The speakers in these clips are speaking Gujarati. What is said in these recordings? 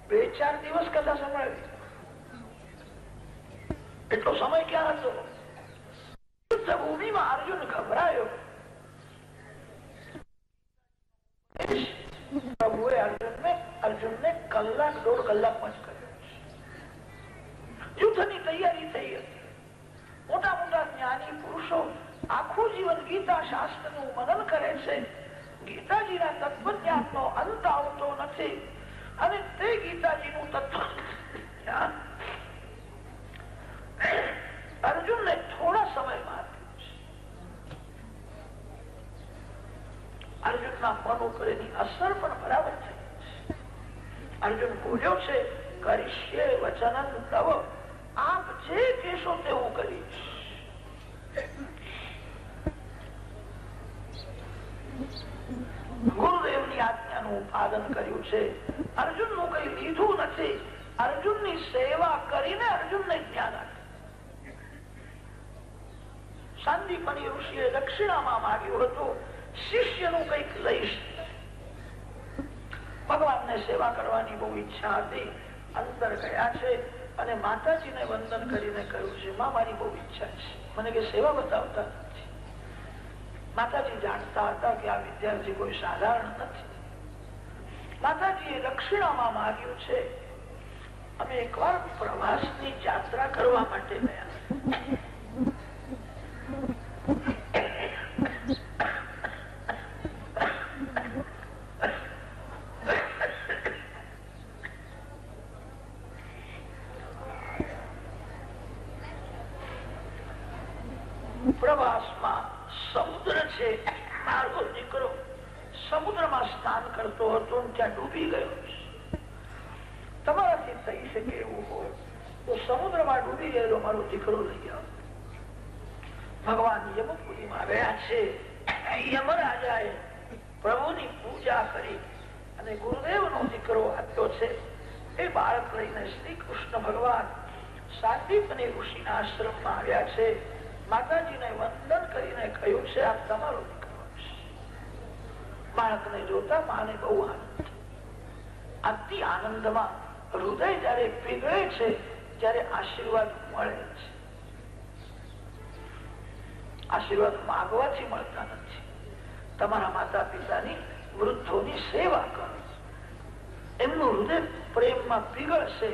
2-4 દિવસ કથા સંભળાવી. એટલો સમય ક્યાં હતો? યુદ્ધ ભૂમિમાં અર્જુન ગભરાયો. પ્રભુએ અર્જુનને કલાક 1.5 કલાકમાં જ કર્યો. યુદ્ધની તૈયારી થઈ હતી. મોટા મોટા જ્ઞાની પુરુષો આખું જીવન ગીતા શાસ્ત્ર નું મનન કરે છે. ગીતાજીના તત્વજ્ઞાનનો અંત આવતો નથી અને તે ગીતાજીનું તત્વ જ્ઞાન અર્જુનને થોડા સમયમાં આપ્યું છે. અર્જુનના મન ઉપર એની અસર પણ બરાબર થઈ છે. અર્જુન બોલ્યો છે, કરીશ્યે વચનં તવ, આપ જે કહેશો તે હું કરીશ. ગુરુદેવની આજ્ઞાનું પાલન કર્યું છે. અર્જુનનું કઈ લીધું નથી. અર્જુનની સેવા કરીને અર્જુનને જ્ઞાન આપ્યું. સાંદીપની ઋષિએ દક્ષિણામાં માંગ્યું હતું, શિષ્યનું કઈક લઈશ. ભગવાનને સેવા કરવાની બહુ ઈચ્છા હતી. અંદર ગયા છે અને માતાજીને વંદન કરીને કહ્યું છે, માં મારી બહુ ઈચ્છા છે, મને કે સેવા બતાવતા નથી. માતાજી જાણતા હતા કે આ વિદ્યાર્થી કોઈ સાધારણ નથી. માતાજીએ દક્ષિણામાં માંગ્યું છે. અમે એકવાર પ્રવાસની યાત્રા કરવા માટે ગયા. પ્રવાસમાં સમુદ્ર છે. મારો દીકરો સમુદ્રમાં સ્નાન કરતો હતો, ત્યાં ડૂબી ગયો છે. તમારાથી થઈ શકે એવું હોય તો સમુદ્રમાં ડૂબી ગયેલો મારો દીકરો લઈ આવો. ભગવાન યમપુરીમાં ગયા છે. યમરાજાએ પ્રભુની પૂજા કરી અને ગુરુદેવનો દીકરો આપ્યો છે. એ બાળક લઈને શ્રી કૃષ્ણ ભગવાન સાંદીપની ઋષિના આશ્રમમાં આવ્યા છે. માતાજીને વંદન કરીને કહ્યું છે, આ તમારો દીકરો છે. બાળકને જોતા માને બહુ આનંદ. અતિ આનંદમાં હૃદય જયારે પીગળે છે ત્યારે આશીર્વાદ મળે છે. આશીર્વાદ માગવાથી મળતા નથી. તમારા માતા પિતાની, વૃદ્ધોની સેવા કરો. એમનું હૃદય પ્રેમમાં પીગળશે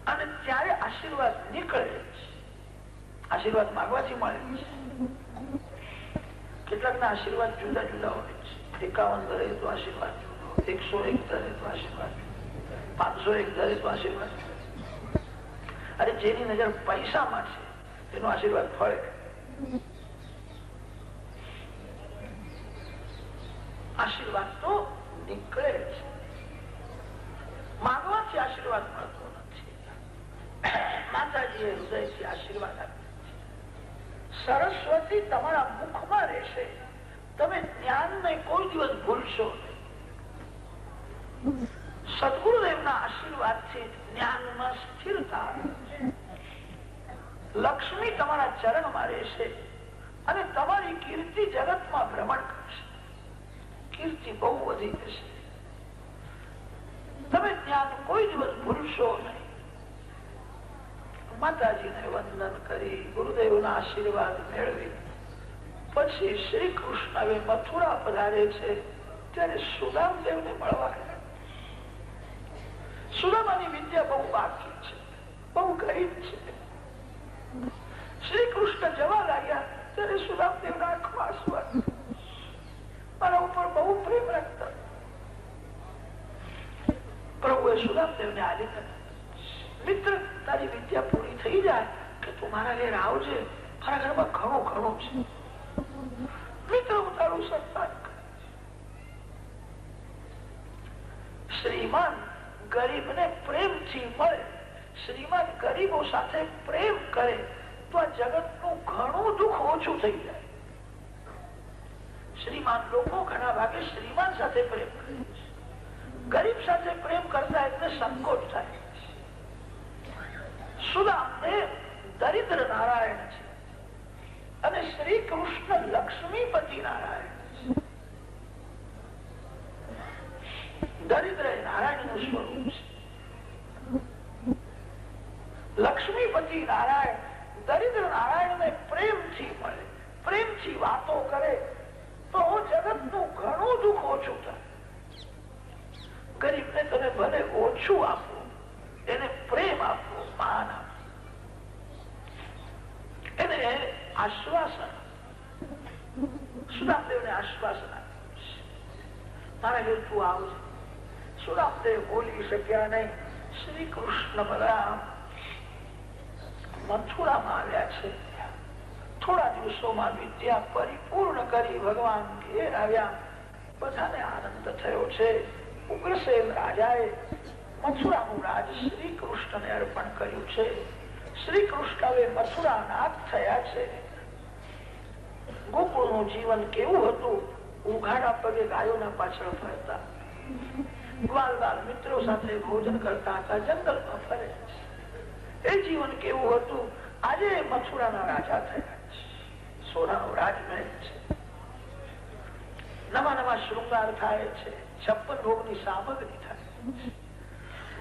અને ત્યારે આશીર્વાદ નીકળે છે. આશીર્વાદ માગવાથી મળે છે. કેટલાક ના આશીર્વાદ જુદા જુદા હોય છે. 51 ધરે તો આશીર્વાદ જુદો, 101 ધરે તો આશીર્વાદ, 501 ધરે તો આશીર્વાદ. અરે જેની નજર પૈસામાં છે તેનો આશીર્વાદ ફળે. આશીર્વાદ તો નીકળે છે. માગવાથી આશીર્વાદ મળતો નથી. માતાજીએ હૃદયથી આશીર્વાદ આપ્યો. સરસ્વતી તમારા મુખમાં રહેશે. તમે જ્ઞાનને કોઈ દિવસ ભૂલશો નહીં. સદગુરુદેવના આશીર્વાદથી જ્ઞાનમાં સ્થિરતા. લક્ષ્મી તમારા ચરણમાં રહેશે અને તમારી કીર્તિ જગતમાં ભ્રમણ કરશે. કીર્તિ બહુ વધી જશે. તમે જ્ઞાન કોઈ દિવસ ભૂલશો નહીં. માતાજીને વંદન કરી ગુરુદેવના આશીર્વાદ મેળવી પછી શ્રી કૃષ્ણ હવે મથુરા પધારે છે. ત્યારે સુદામદેવને મળવા ગયા. સુદામાની વિદ્યા બહુ બાકી છે, બહુ ગરીબ છે. શ્રી કૃષ્ણ જવા લાગ્યા ત્યારે સુદામદેવના આંખમાં આંસુ આવ્યા. મારા ઉપર બહુ પ્રેમ રાખતા. પ્રભુએ સુદામદેવને આલિંગન, મિત્ર તારી વિદ્યા પૂરી થઈ જાય કે તું મારા ઘેર આવજે, મારા ઘરમાં ઘણું ઘણું છે. મિત્ર હું તારું સન્માન કરીશ. શ્રીમાન ગરીબને પ્રેમથી મળે, શ્રીમાન ગરીબો સાથે પ્રેમ કરે તો આ જગતનું ઘણું દુઃખ ઓછું થઈ જાય. શ્રીમાન લોકો ઘણા ભાગે શ્રીમાન સાથે પ્રેમ કરે છે. ગરીબ સાથે પ્રેમ કરતા એટલે સંકોચ થાય. સુદામદેવ દરિદ્ર નારાયણ છે અને શ્રી કૃષ્ણ લક્ષ્મીપતિ નારાયણ છે. દરિદ્ર એ નારાયણ નું સ્વરૂપ છે. લક્ષ્મીપતિ નારાયણ દરિદ્ર નારાયણને પ્રેમથી મળે, પ્રેમથી વાતો કરે તો જગતનું ઘણું દુઃખ ઓછું થાય. ગરીબને તમે ભલે ઓછું આપો, એને પ્રેમ આપો, માન આપો, એને આશ્વાસન. સુદામદેવને આશ્વાસન આપ્યું, મારા ઘેર તું આવજે. સુદામદેવ બોલી શક્યા નહીં. શ્રી કૃષ્ણ બલરામ મથુરામાં આવ્યા છે. થોડા દિવસોમાં વિદ્યા પરિપૂર્ણ કરી ભગવાન ઘેર આવ્યા. બધાને આનંદ થયો છે. ઉગ્રસેન રાજાએ મથુરાનું રાજ શ્રી કૃષ્ણને અર્પણ કર્યું છે. શ્રી કૃષ્ણ હવે મથુરાનાથ થયા છે. ગોકુળનું જીવન કેવું હતું? ઉઘાડા પગે ગાયોના પાછળ ફરતા, ગ્વાલ બાલ મિત્રો સાથે ભોજન કરતા હતા, જંગલમાં ફરે. એ જીવન કેવું હતું? આજે મથુરાના રાજા થયા છે. સોનાનો રાજમહેલ છે, નવા નવા શૃંગાર થાય છે, 56 ભોગની સામગ્રી થાય.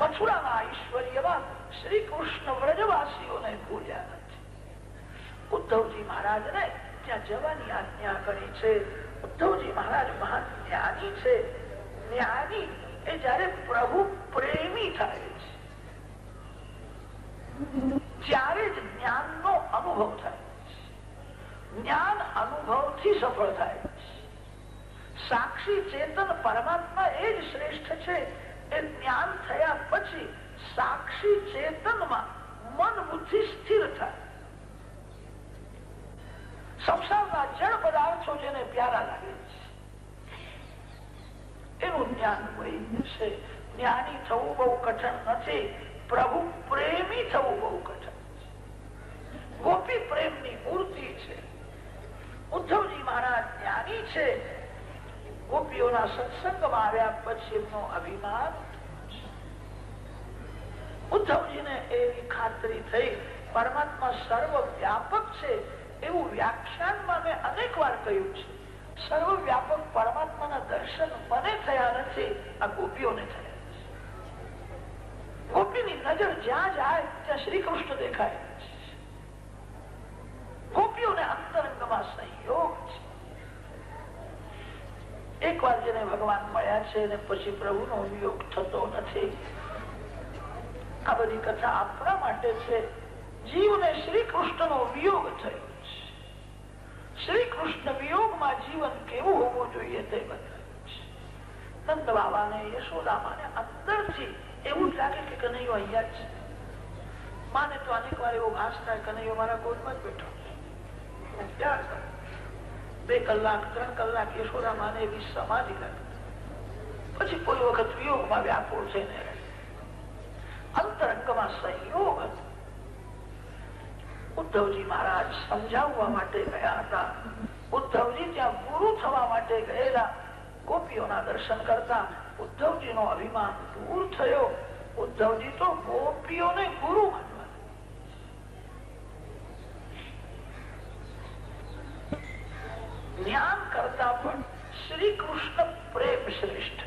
મથુરાના ઐશ્વર્યમાં શ્રી કૃષ્ણ વ્રજવાસીઓને ભૂલ્યા નથી. ઉદ્ધવજી મહારાજને ત્યાં જવાની આજ્ઞા કરી છે. ઉદ્ધવજી મહારાજ મહાન જ્ઞાની છે. જ્ઞાની એ જયારે પ્રભુ પ્રેમી થાય છે ત્યારે જ જ્ઞાનનો અનુભવ થાય છે. જ્ઞાન અનુભવથી સફળ થાય છે. સાક્ષી ચેતન પરમાત્મા એ જ શ્રેષ્ઠ છે. એ જ્ઞાન થયા પછી સાક્ષી ચેતનમાં મન બુદ્ધિ સ્થિર થાય. સંસારના જળ પદાર્થો જેને પ્યારા લાગે છે એનું જ્ઞાન વૈદ્ય છે. જ્ઞાની થવું બહુ કઠણ નથી, પ્રભુ પ્રેમી થવું બહુ કઠણ છે. ગોપી પ્રેમની મૂર્તિ છે. ઉદ્ધવજી મહારાજ જ્ઞાની છે. ગોપીઓના સત્સંગમાં આવ્યા પછી એમનો અભિમાન. ઉદ્ધવજીને એવી ખાતરી થઈ પરમાત્મા સર્વ વ્યાપક છે. એવું વ્યાખ્યાનમાં મેં અનેક વાર કહ્યું છે. સર્વ વ્યાપક પરમાત્માના દર્શન મને થયા નથી, આ ગોપીઓને થયા છે. ગોપીની નજર જ્યાં જાય ત્યાં શ્રી કૃષ્ણ દેખાય છે. ગોપીઓને અંતરંગમાં સંયોગ છે. એક વાર જેને ભગવાન મળ્યા છે અને પછી પ્રભુનો વિયોગ થતો નથી. આ બધી કથા આપણા માટે છે. જીવને શ્રી કૃષ્ણનો વિયોગ થયો છે. શ્રી કૃષ્ણ વિયોગમાં જીવન કેવું હોવું જોઈએ તે બતાવ્યું છે. નંદ બાબાને યશોદામાને અંદરથી એવું જ લાગે કે કનૈયો અહીંયા જ છે. માને તો અનેક વાર એવો ભાસ થાય કનૈયો મારા ગોદમાં જ બેઠો છે. 2 કલાક 3 કલાક યશોદામાને એવી સમાધિ લાગે. પછી કોઈ વખત વિયોગમાં વ્યાપુર થઈને અંતરંગમાં સંયોગ હતો. ઉદ્ધવજી મહારાજ સમજાવવા માટે ગયા હતા. ઉદ્ધવજી ત્યાં ગુરુ થવા માટે ગયેલા. ગોપીઓના દર્શન કરતા ઉદ્ધવજીનો અભિમાન દૂર થયો. ઉદ્ધવજી તો ગોપીઓને ગુરુ માનવા. જ્ઞાન કરતા પણ શ્રી કૃષ્ણ પ્રેમ શ્રેષ્ઠ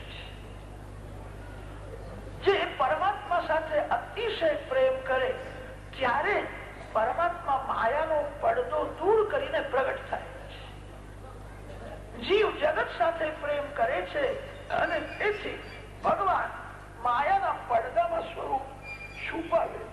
છે. જે પરમાત્મા સાથે અતિશય પ્રેમ કરે ત્યારે પરમાત્મા માયાનો પડદો દૂર કરીને પ્રગટ થાય છે. જીવ જગત સાથે પ્રેમ કરે છે અને તેથી ભગવાન માયાના પડદામાં સ્વરૂપ છુપાવે છે.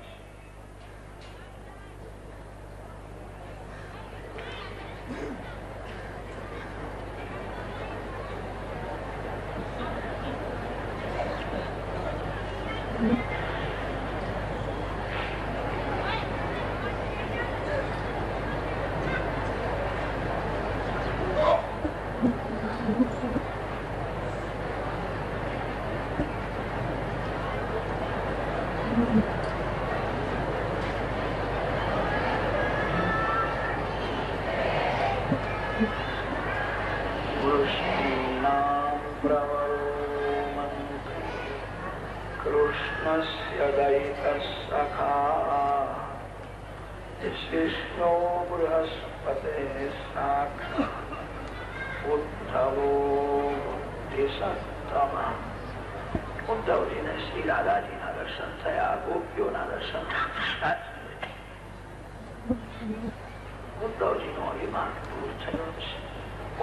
ઉદ્ધવજીને શ્રી રાધાજીના દર્શન થયા, ગોપીઓના દર્શન થયા. ઉદ્ધવજીનો અભિમાન દૂર થયો છે.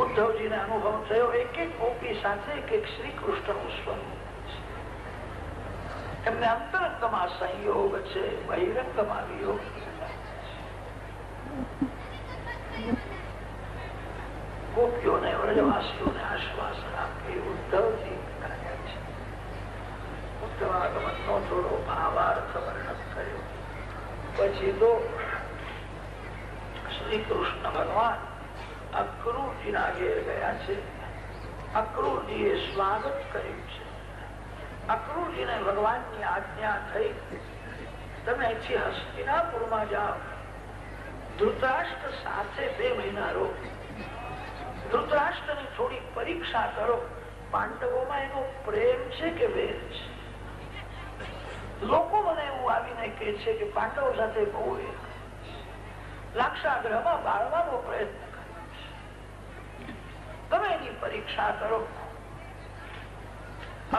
ઉદ્ધવજીને અનુભવ થયો એક એક ગોપી સાથે એક એક શ્રી કૃષ્ણનું સ્વરૂપ. એમને અંતરંગમાં સંયોગ છે, બહિરંગમાં વિયોગ. ગોપીઓને વ્રજવાસીઓને આશ્વાસન આપી ઉદ્ધવજી કર્યા છે. ઉદ્ધવાગમનનો થોડો ભાવાર્થ વર્ણન કર્યો. પછી તો શ્રી કૃષ્ણ ભગવાન અક્રૂરજીના ઘેર ગયા છે. અક્રૂરજીએ સ્વાગત કર્યું છે. અક્રૂરજીને ભગવાનની આજ્ઞા થઈ, તમે અહીંથી હસ્તિનાપુરમાં જાઓ, ધૃતરાષ્ટ્ર સાથે 2 મહિના રહો, ધૃતરાષ્ટ્રની થોડી પરીક્ષા કરો, પાંડવોમાં એનો પ્રેમ છે કે વેર છે. લોકો મને એવું આવીને કહે છે કે પાંડવો સાથે બહુ લાક્ષાગ્રહમાં બાળવાનો પ્રયત્ન કર્યો છે. તમે એની પરીક્ષા કરો.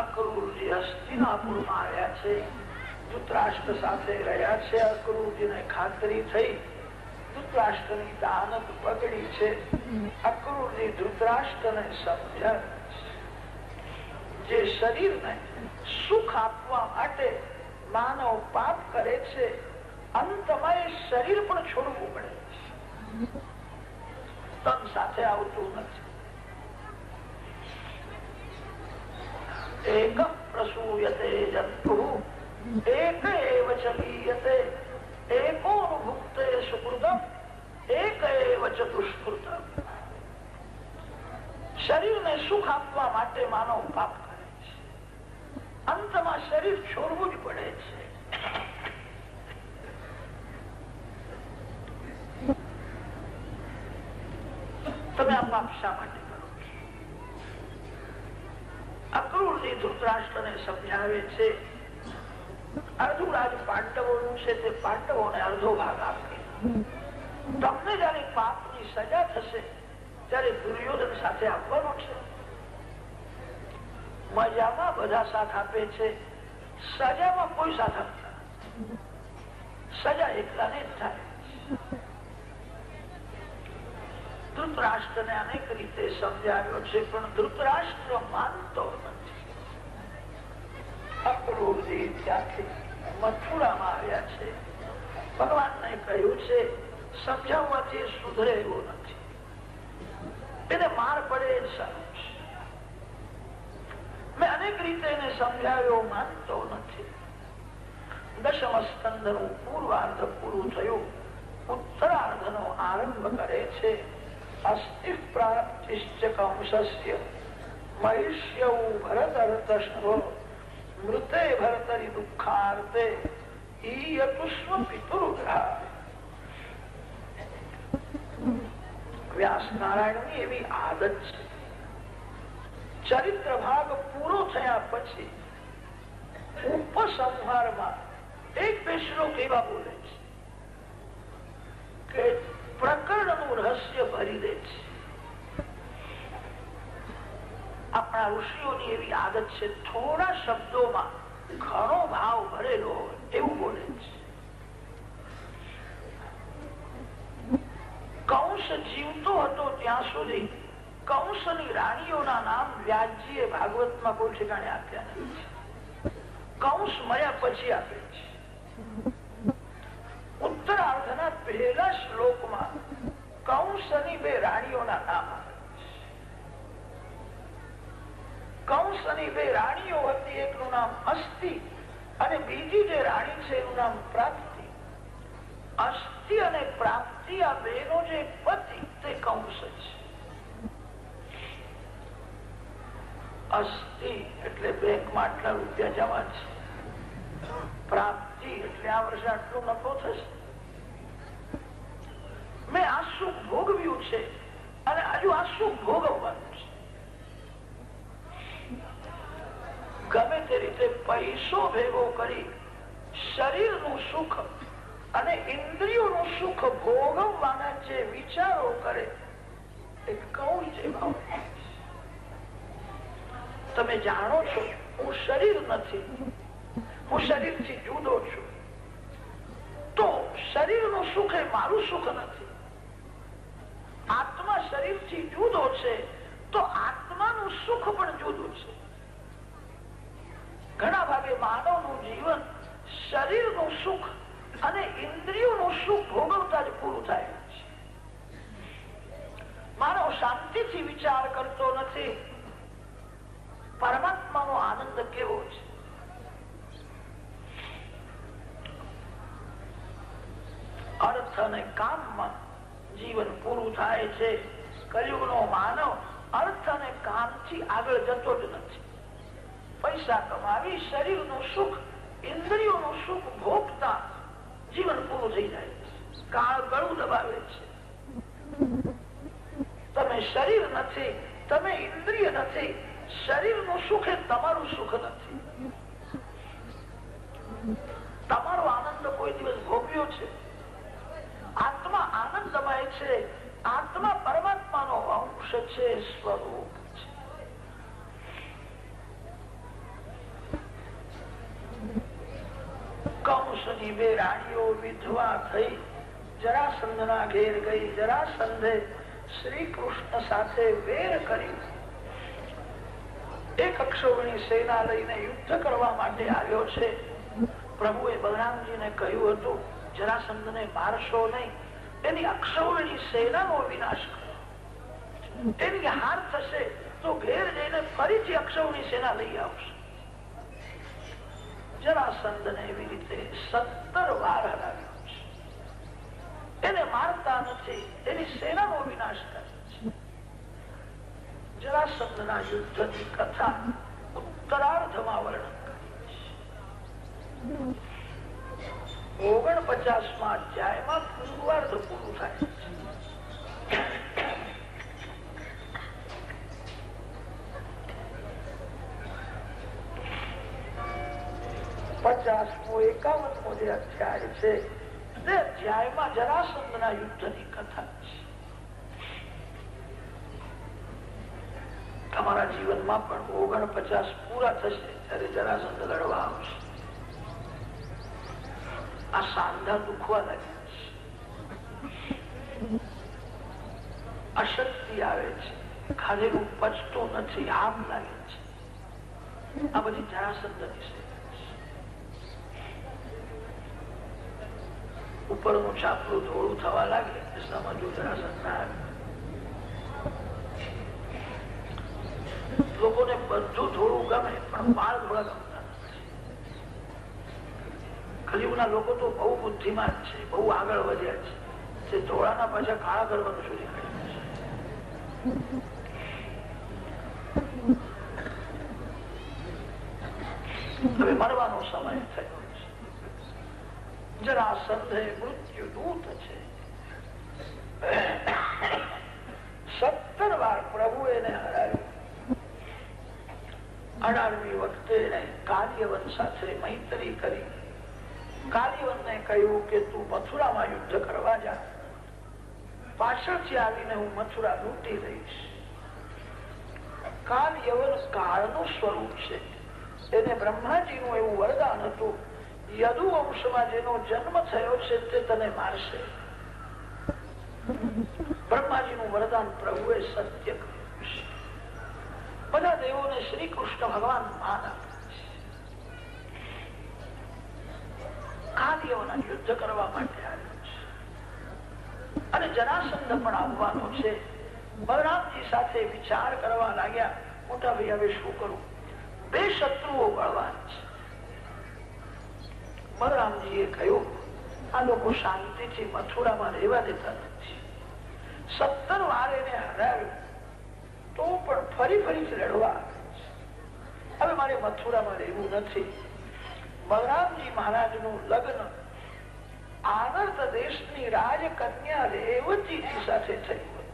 અક્રૂરજી હસ્તિનાપુરમાં આવ્યા છે, ધૃતરાષ્ટ્ર સાથે રહ્યા છે. અક્રૂરજીને ખાતરી થઈ ધૃતરાષ્ટ્રની દાનત બગડી છે. અક્રૂરજી ધૃતરાષ્ટ્રને સમજાવે જે શરીરને સુખ આપવા માટે માનવ પાપ કરે છે, અંતમાં એ શરીર પણ છોડવું પડે છે. તન સાથે આવતું નથી. એક પ્રસૂયતે જંતુ એક એવ ચ લીયતે એકોનુભુક્તે સુકૃતમ એક એવ ચ દુષ્કૃતમ. શરીરને સુખ આપવા માટે માનવ પાપ કરે છે, અંતમાં શરીર છોડવું જ પડે છે. તમે આ પાપ શા માટે કરો છો? અક્રૂરજી ધૃતરાષ્ટ્રને સમજાવે છે, અડધું રાજ પાંડવોનું છે, તે પાંડવોને અડધો ભાગ આપે. તમને જયારે પાપની સજા થશે ત્યારે દુર્યોધન સાથે આપવાનો છે. મજામાં બધા સાથ આપે છે, સજામાં કોઈ સાથ આપતા. સજા એકલાને જ થાય. ધૃતરાષ્ટ્રને અનેક રીતે સમજાવ્યો છે, પણ ધૃતરાષ્ટ્ર માનતો નથી. અક્રૂરજી ત્યાંથી મથુરામાં આવ્યા છે. ભગવાનને કહ્યું છે સમજાવવાથી સુધરે એવો નથી, એને માર પડે એ સારું છે. મેં અનેક રીતે એને સમજાવ્યો, માનતો નથી. દશમ સ્કંદનું પૂર્વાર્ધ પૂરું થયું, ઉત્તરાર્ધનો આરંભ કરે છે. અસ્તિ પ્રાપ્તિશ્ચ કંસસ્ય મહિષ્યૌ ભરતર્તશવો મૃતે ભરતરી દુઃખાર્તે ઈયતુષ્વ પિતૃગ્રહ. વ્યાસ નારાયણની એવી આદત છે, ચરિત્ર ભાગ પૂરો થયા પછી ઉપસંહારમાં એક બે શ્લોક એવા બોલે છે કે પ્રકરણનું રહસ્ય ભરી દે છે. આપણા ઋષિઓની એવી આદત છે, થોડા શબ્દોમાં ઘણો ભાવ ભરેલો હોય એવું બોલે છે. કંસ જીવતો હતો ત્યાં સુધી કંસની રાણીઓના નામ વ્યાસજીએ ભાગવતમાં કોઈ ઠેકાણે આપ્યા નથી. કંસ મર્યા પછી આપે છે. ઉત્તરાર્ધના પહેલા શ્લોકમાં કંસની 2 રાણીઓના નામ આવે છે. કંસની 2 રાણીઓ હતી, એકનું નામ અસ્તિ અને બીજી જે રાણી છે એનું નામ પ્રાપ્તિ. અસ્તિ અને પ્રાપ્તિ આ બેનો જે પતિ તે કંસ છે. અસ્તિ એટલે બેંકમાં આટલા રૂપિયા જમા છે, પ્રાપ્તિ એટલે આ વર્ષે આટલો નફો થશે. મેં આ સુખ ભોગવ્યું છે અને હજુ આ સુખ ભોગવવાનું છે. ગમે તે રીતે પૈસો ભેગો કરી શરીરનું સુખ અને ઇન્દ્રિયોનું સુખ ભોગવવાના જે વિચારો કરે એ કૌર જેવા. તમે જાણો છો હું શરીર નથી, હું શરીરથી જુદો છું, તો શરીરનું સુખ એ મારું સુખ નથી. આત્મા શરીરથી જુદો છે તો આત્માનું સુખ પણ જુદું છે. ઘણા ભાગે માનવનું જીવન શરીરનું સુખ અને ઇન્દ્રિયોનું સુખ ભોગવતા જ પૂરું થાય છે. માનવ શાંતિથી વિચાર કરતો નથી પરમાત્માનો આનંદ કેવો છે. અર્થ અને કામમાં જીવન પૂરું થાય છે. કલિયુગનો માનવ અર્થ અને કામથી આગળ જતો જ નથી. પૈસા કમાવી શરીરનું સુખ ઇન્દ્રિયોનું સુખ ભોગતા જીવન પૂરું થઈ જાય છે. કાળ ગળું દબાવે છે. તમે શરીર નથી, તમે ઇન્દ્રિય નથી. શરીરનું સુખ એ તમારું સુખ નથી. તમારો આનંદ કોઈ દિવસ ભોગવ્યો છે? આત્મા આનંદમય છે. આત્મા પરમાત્માનો અંશ છે, સ્વરૂપ છે. કંસની બે રાણીઓ વિધવા થઈ જરાસંધના ઘેર ગઈ. જરાસંધે શ્રી કૃષ્ણ સાથે વેર કર્યું. એક અક્ષૌહિણી સેના લઈને યુદ્ધ કરવા માટે આવ્યો છે. પ્રભુએ બલરામજીને કહ્યું હતું જરાસંધને મારશો નહીં, એની અક્ષૌહિણી સેનાનો વિનાશ કરો. એની હાર થશે તો ઘેર જઈને ફરીથી અક્ષૌહિણી સેના લઈ આવશે. જરાસંધને એવી રીતે 17 વાર હરાવ્યો છે. એને મારતા નથી, એની સેનાનો વિનાશ કરે છે. જરાસંધના યુદ્ધની કથા ઉત્તરાર્ધમાં વર્ણન કરી છે. 49મા અધ્યાયમાં પૂર્વાર્ધ પૂરું થાય છે. 50મો 51મો જે અધ્યાય છે તે અધ્યાયમાં જરાસંધના યુદ્ધની કથા છે. તમારા જીવનમાં પણ 49 પૂરા થશે ત્યારે જરાસંધ લડવા આવશે. આ સાંધા દુખવા લાગ્યા છે, અશક્તિ આવે છે, ખાધેલું પચતું નથી, આમ લાગે છે. આ બધી જરાસંધની છે. ઉપરનું ચાપડું થોડું થવા લાગે સમજવું જરાસંધ ના આવે. લોકોને બધું થોડું ગમે પણ વાળ થોડા ગમતા નથી. કલિયુગના લોકો તો બહુ બુદ્ધિમાન છે, બહુ આગળ વધ્યા છે. તે ધોળાના પાછા કાળા કરવાનું શરૂ કર્યું છે. હવે મરવાનો સમય થયો છે. જરાસંધ મૃત્યુ દૂત છે. 17 વાર પ્રભુ એને હરાવ્યું. 18મી વખતે કાલ્યવન સાથે મૈત્રી કરી. કાલ્યવનને કહ્યું કે તું મથુરામાં યુદ્ધ કરવા જા, પાછળથી આવીને હું મથુરા લૂંટી લઈશ. કાલ્યવન કાળનું સ્વરૂપ છે. એને બ્રહ્માજીનું એવું વરદાન હતું, યદુ વંશમાં જેનો જન્મ થયો છે તે તને મારશે. બ્રહ્માજીનું વરદાન પ્રભુએ સત્ય કર્યું છે. બધા દેવોને શ્રી કૃષ્ણ ભગવાન માન આપે છે. કાલ્યવન યુદ્ધ કરવા માટે આવ્યો છે અને જરાસંધ પણ આવવાનો છે. બલરામજી સાથે વિચાર કરવા લાગ્યા, મોટા ભાઈ હવે શું કરું? 2 શત્રુઓ બળવાન છે. બલરામજીએ કહ્યું આ લોકો શાંતિથી મથુરામાં રહેવા દેતા નથી. 17 વાર એને હરાવ્યું તો પણ ફરીથી લડવા આવે છે. હવે મારે મથુરામાં રહેવું નથી. બલરામજી મહારાજનું લગ્ન આનર્ત દેશની રાજકન્યા રેવતીજી સાથે થયું.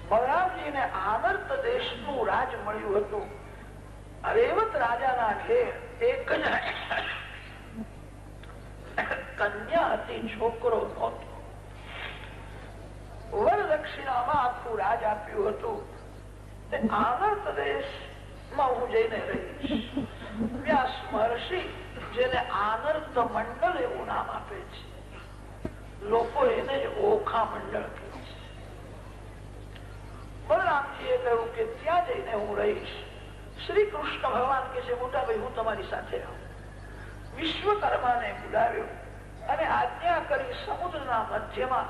બલરામજીને આનર્ત દેશનું રાજ મળ્યું હતું. રેવત રાજાના ઘેર એક જ કન્યા હતી, છોકરો નહોતો. વરદક્ષિણામાં આખું રાજ આપ્યું હતું. આનર્ત દેશ માં હું જઈને રહીશ. વ્યાસ મહર્ષિ જેને આનર્ત મંડળ એવું નામ આપે છે, લોકો એને જ ઓખા મંડળ કહે છે. બલરામજીએ કહ્યું કે ત્યાં જઈને હું રહીશ. શ્રી કૃષ્ણ ભગવાન કે છે, મોટા ભાઈ હું તમારી સાથે આવું. વિશ્વકર્માને બોલાવ્યો અને આજ્ઞા કરી સમુદ્રના મધ્યમાં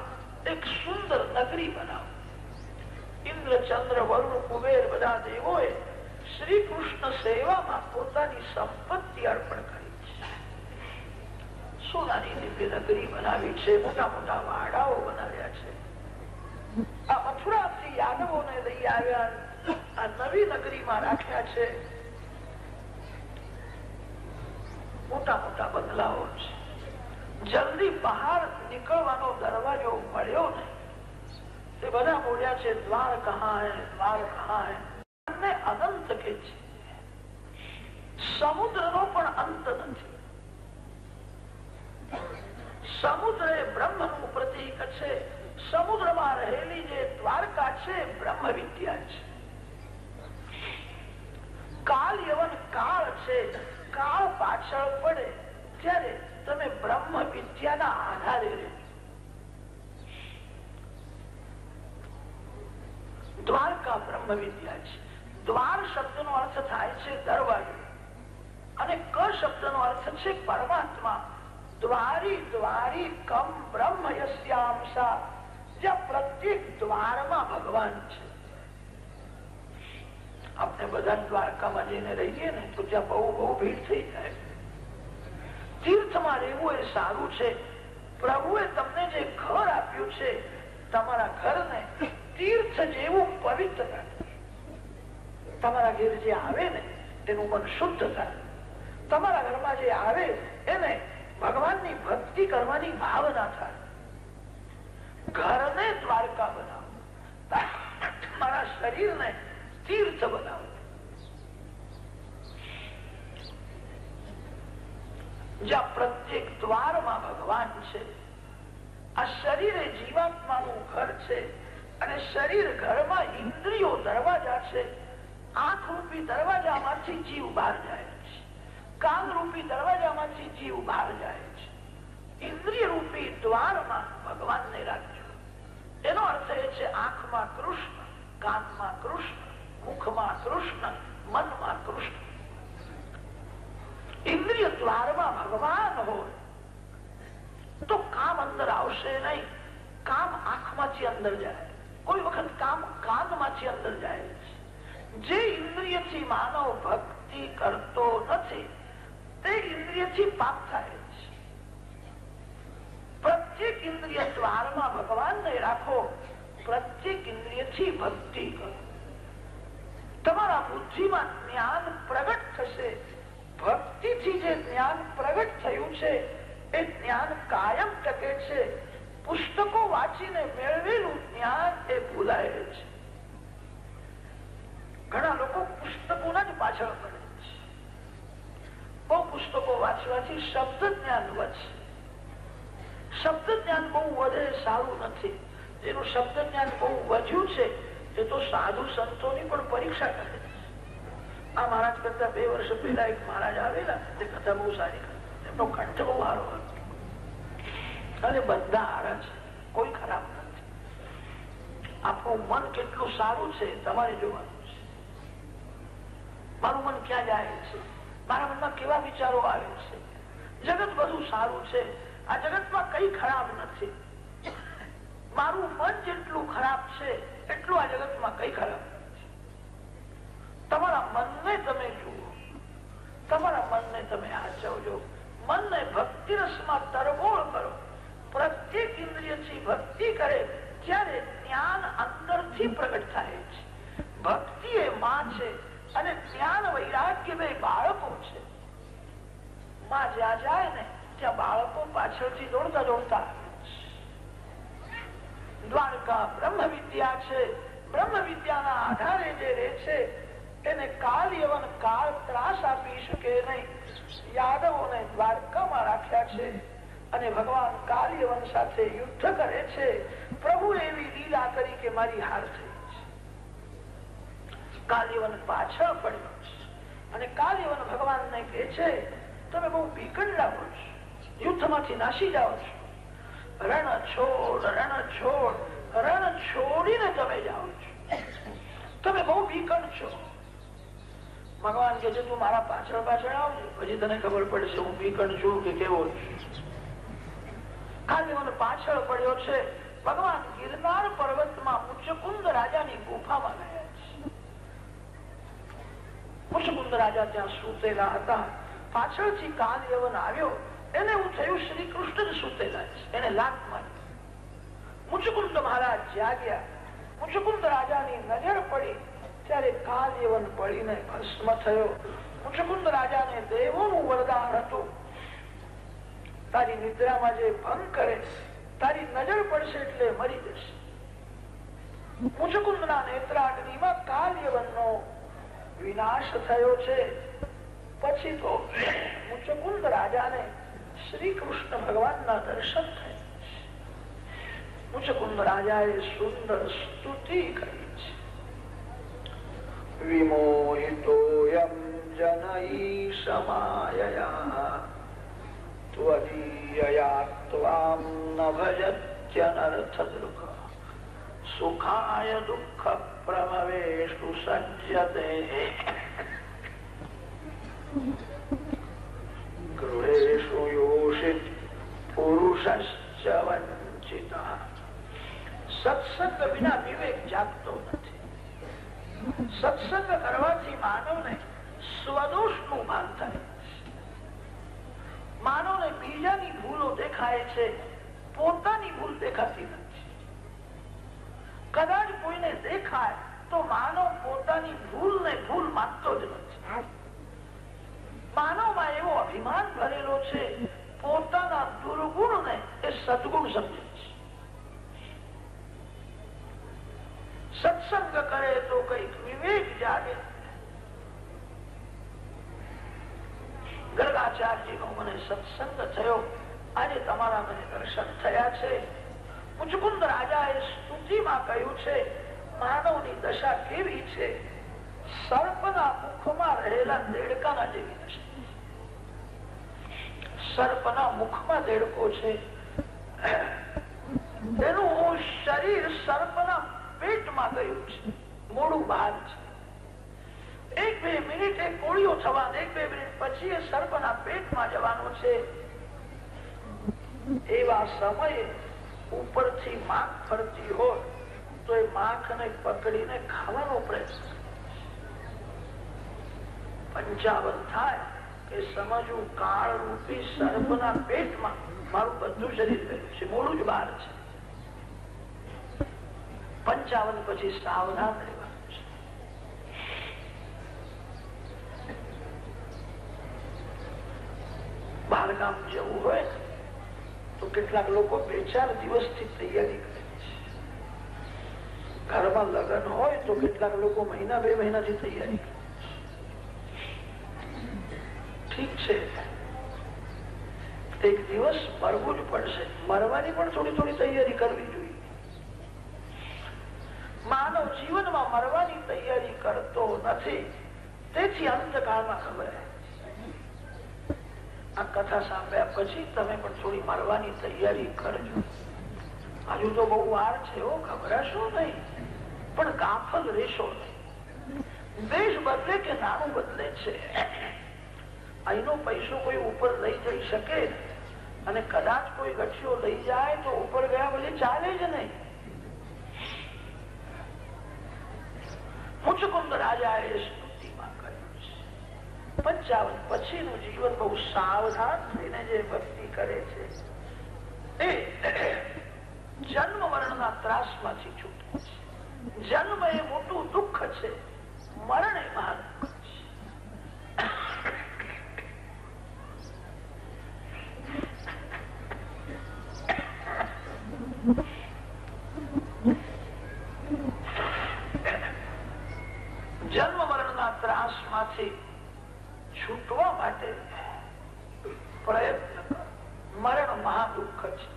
એક સુંદર નગરી બનાવો. ઇન્દ્ર, ચંદ્ર, વરુણ, કુબેર બધા દેવોએ શ્રી કૃષ્ણ સેવામાં પોતાની સંપત્તિ અર્પણ કરી છે. સોનાની દિવ્ય નગરી બનાવી છે, મોટા મોટા વાડાઓ બનાવ્યા છે. આ મથુરાથી યાદવોને લઈ આવ્યા, આ નવી નગરીમાં રાખ્યા છે. મોટા મોટા બદલાવો છે. જલ્દી બહાર નીકળવાનો દરવાજો મળ્યો ને, તે બધા બોલ્યા છે દ્વાર કહા હૈ, દ્વાર કહા હૈ. અનંત કે છે, સમુદ્રનો પણ અંત નથી. સમુદ્ર એ બ્રહ્મનું પ્રતીક છે. સમુદ્રમાં રહેલી જે દ્વારકા છે બ્રહ્મ વિદ્યા છે. કાળ યવન કાળ છે, કાળ પાછળ પડે ત્યારે તમે બ્રહ્મ વિદ્યાના આધારે રહે. દ્વારકા બ્રહ્મ વિદ્યા છે. દ્વાર શબ્દનો અર્થ થાય છે દરવાજો, અને ક શબ્દનો અર્થ છે પરમાત્મા. દ્વારી દ્વારી કમ બ્રહ્મ યસ્યાંસા, જ્યાં પ્રત્યેક દ્વારમાં ભગવાન છે. આપણે બધા દ્વારકામાં જઈને રહીએ ને તો ત્યાં બહુ ભીડ થઈ જાય. તીર્થમાં રહેવું એ સારું છે. પ્રભુએ તમને જે ઘર આપ્યું છે, તમારા ઘરને તીર્થ જેવું પવિત્ર રાખે. તમારા ઘેર જે આવે ને તેનું મન શુદ્ધ થાય. તમારા ઘરમાં જે આવે એને ભગવાનની ભક્તિ કરવાની ભાવના થાય. ઘરને દ્વારકા બનાવો, તમારા શરીરને તીર્થ બનાવો. જ્યાં પ્રત્યેક દ્વારમાં ભગવાન છે. આ શરીર એ જીવાત્માનું ઘર છે, અને શરીર ઘરમાં ઇન્દ્રિયો દરવાજા છે. આંખ રૂપી દરવાજામાંથી જીવ બહાર જાય છે, કાન રૂપી દરવાજામાંથી જીવ બહાર જાય છે. ઇન્દ્રિય રૂપી દ્વારમાં ભગવાનને રાખજો. એનો અર્થ એ છે આંખમાં કૃષ્ણ, કાનમાં કૃષ્ણ, મુખમાં કૃષ્ણ, મનમાં કૃષ્ણ. ઇન્દ્રિય દ્વારમાં ભગવાન હોય તો કામ અંદર આવશે નહીં. કામ આંખમાંથી અંદર જાય, કોઈ વખત કામ કાનમાંથી અંદર જાય છે. જે ઇન્દ્રિયથી માનવ ભક્તિ કરતો નથી તે ઇન્દ્રિયથી પાપ થાય છે. પ્રત્યેક ઇન્દ્રિય દ્વારમાં ભગવાનને રાખો, પ્રત્યેક ઇન્દ્રિયથી ભક્તિ કરો. તમારા બુદ્ધિમાં જ્ઞાન પ્રગટ થશે. ભક્તિથી જે જ્ઞાન પ્રગટ થયું છે એ જ્ઞાન કાયમ ટકે છે. પુસ્તકો વાંચીને મેળવેલું જ્ઞાન એ ભૂલાય છે. ઘણા લોકો પુસ્તકોના જ પાછળ પડે છે. બહુ પુસ્તકો વાંચવાથી શબ્દ જ્ઞાન વધશે. શબ્દ જ્ઞાન બહુ વધે સારું નથી. જેનું શબ્દ જ્ઞાન બહુ વધ્યું છે એ તો સાધુ સંતોની પણ પરીક્ષા કરે છે. આ મહારાજ કરતા 2 વર્ષ પહેલા એક મહારાજ આવેલા, તે કથા બહુ સારી કરી. એમનો કંઠ બહુ સારો હતો અને બધા સારા છે, કોઈ ખરાબ નથી. આપણું મન કેટલું સારું છે તમારે જોવાનું છે. મારું મન ક્યાં જાય છે, મારા મનમાં કેવા વિચારો આવે છે. જગત બધું સારું છે, આ જગતમાં કઈ ખરાબ નથી. મારું મન જેટલું ખરાબ છે એટલું આ જગતમાં કઈ ખરાબ નથી. તમારા મનને તમે જુઓ, તમારા મનને તમે આચવજો. મનને ભક્તિ રસમાં તરબોળ કરો. પ્રત્યેક ઇન્દ્રિયથી ભક્તિ કરે ત્યારે જ્ઞાન અંદરથી પ્રગટ થાય છે. ભક્તિ એ માં છે અને જ્ઞાન વૈરાગ્ય બે બાળકો છે. માં જ્યાં જાય ને ત્યાં બાળકો પાછળથી દોડતા દોડતા આવે છે. દ્વારકા બ્રહ્મ વિદ્યા છે. બ્રહ્મ વિદ્યાના આધારે જે રહે છે એને કાલ યવન કાળ ત્રાસ આપી શકે નહીં. યાદવોને દ્વારકામાં રાખ્યા છે અને ભગવાન કાલ યવન સાથે યુદ્ધ કરે છે. પ્રભુ એવી લીલા કરી કે મારી હાર થઈ છે. કાલ યવન પાછળ પડ્યો છે. અને કાલયવન ભગવાનને કહે છે તમે બહુ ભીકણ લાગો છો, યુદ્ધમાંથી નાસી જાઓ છો, રણ છોડ છોડીને તમે જાઓ છો, તમે બહુ ભીકણ છો. ભગવાન કે છે તું મારા પાછળ પાછળ આવજો, પછી તને ખબર પડશે હું ભીકણ છું કે કેવો છું. કાલયવન પાછળ પડ્યો છે. ભગવાન ગિરનાર પર્વતમાં મુચકુંદ રાજાની ગુફામાં ગયા છે. મુચકુંદ રાજા ત્યાં સૂતેલા હતા. પાછળથી કાલયવન આવ્યો. એને એવું થયું શ્રી કૃષ્ણ જ સૂતેલા છે. એને લાત મારી. મુચકુંદ મહારાજ જાગ્યા. મુચકુંદ રાજાની નજર પડી ત્યારે કાલયવન પડીને ભસ્મ થયો. મુચકુંદ રાજાને દેવોનું વરદાન હતું, તારી નિદ્રામાં જે ભંગ કરે તારી નજર પડશે એટલે મરી જશે. મુચકુંદના નેત્રાગ્નિમાં કાલયવનનો વિનાશ થયો છે. પછી તો મુચકુંદ રાજાને શ્રી કૃષ્ણ ભગવાનના દર્શન થયા. મુચકુંદ રાજાએ સુંદર સ્તુતિ કરી છે. વિમોહિતોયમ જનૈષમાયયા ત્વદીયયા ત્વામ ન ભજત્યનર્થદૃક સુખાય દુઃખ પ્રભવેષુ સજ્જતે ગૃહેષુ યોષિત પુરુષશ્ચ વંચિતઃ. સત્સંગ વિના વિવેક જાગતો નથી. સત્સંગ કરવાથી માનવને સ્વદોષનું ભાન થાય. માનવને બીજાની ભૂલો દેખાય છે, પોતાની ભૂલ દેખાતી નથી. કદાચ કોઈને દેખાય તો માનવ પોતાની ભૂલને ભૂલ માનતો જ નથી. માનવમાં એવો અભિમાન ભરેલો છે, પોતાના દુર્ગુણને એ સદગુણ સમજે છે. સત્સંગ કરે તો કઈક વિવેક જાગે. ગર્ગાચાર્યનો મને સત્સંગ થયો, આજે તમારા મને દર્શન થયા છે. મુચકુંદ રાજાએ સ્તુતિમાં કહ્યું છે માનવની દશા કેવી છે, સર્પના મુખમાં રહેલા દેડકાના જેવી દશા. સર્પના મુખમાં દેડકો છે, તેનું શરીર સર્પના પેટમાં ગયું છે, મોડું બહાર છે. 1-2 મિનિટે કોળીઓ થવાનો, 1-2 મિનિટ પછી એ સર્પના પેટમાં જવાનો છે. એવા સમયે ઉપરથી માખ ફરતી હોય તો એ માખને પકડીને ખાવાનો પ્રયત્ન. 55 થાય કે સમજવું કાળ રૂપી સર્પના પેટમાં મારું બધું શરીર ગયું છે, મોડું જ બહાર છે. 55 પછી સાવધાન રહેવાનું છે. બહારગામ જવું હોય તો કેટલાક લોકો 2-4 દિવસથી તૈયારી કરે છે. ઘરમાં લગ્ન હોય તો કેટલાક લોકો 1-2 મહિનાથી તૈયારી કરે છે. ઠીક છે, એક દિવસ મરવું જ પડશે, મરવાની પણ થોડી થોડી તૈયારી કરવી જોઈએ. માનવ જીવનમાં મરવાની તૈયારી કરતો નથી, તેથી અંતકાળમાં ખબર. આ કથા સાંભળ્યા પછી તમે પણ થોડી મરવાની તૈયારી કરજો. હજુ તો બહુ વાર છે, ગભરાશો નહીં, પણ ગાફલ રહેશો નહીં. દેશ બદલે કે નાણું બદલે છે. અહીંનો પૈસો કોઈ ઉપર લઈ જઈ શકે, અને કદાચ કોઈ ગઠિયો લઈ જાય તો ઉપર ગયા પછી ચાલે જ નહીં. મુચકુંદ રાજાએ સ્તુતિમાં કહ્યું છે 55 પછીનું જીવન બહુ સાવધાન થઈને જે ભક્તિ કરે છે એ જન્મ મરણના ત્રાસમાંથી છૂટે છે. જન્મ એ મોટું દુઃખ છે, મરણ એ મહાદુઃખ છે. જન્મ મરણના ત્રાસમાંથી છૂટવા માટે પ્રયત્ન કરો. મરણ મહાદુઃખ છે.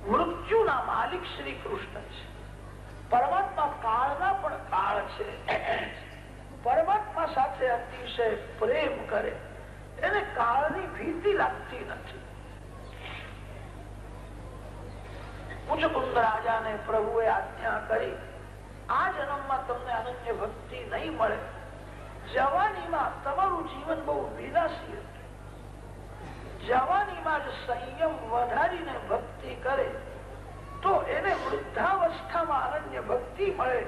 મૃત્યુના માલિક શ્રી કૃષ્ણ છે. પરમાત્મા કાળના પણ કાળ સાથે અતિશય પ્રેમ કરે એને કાળની ભીતિ લાગતી નથી. મુચકુંદ રાજાને પ્રભુએ આજ્ઞા કરી, આ જન્મમાં તમને અનન્ય ભક્તિ નહીં મળે. જવાનીમાં તમારું જીવન બહુ વિલાસી હતું. જવાનીમાં જ સંયમ વધારીને ભક્તિ કરે તો એને વૃદ્ધાવસ્થામાં અનન્ય ભક્તિ મળે.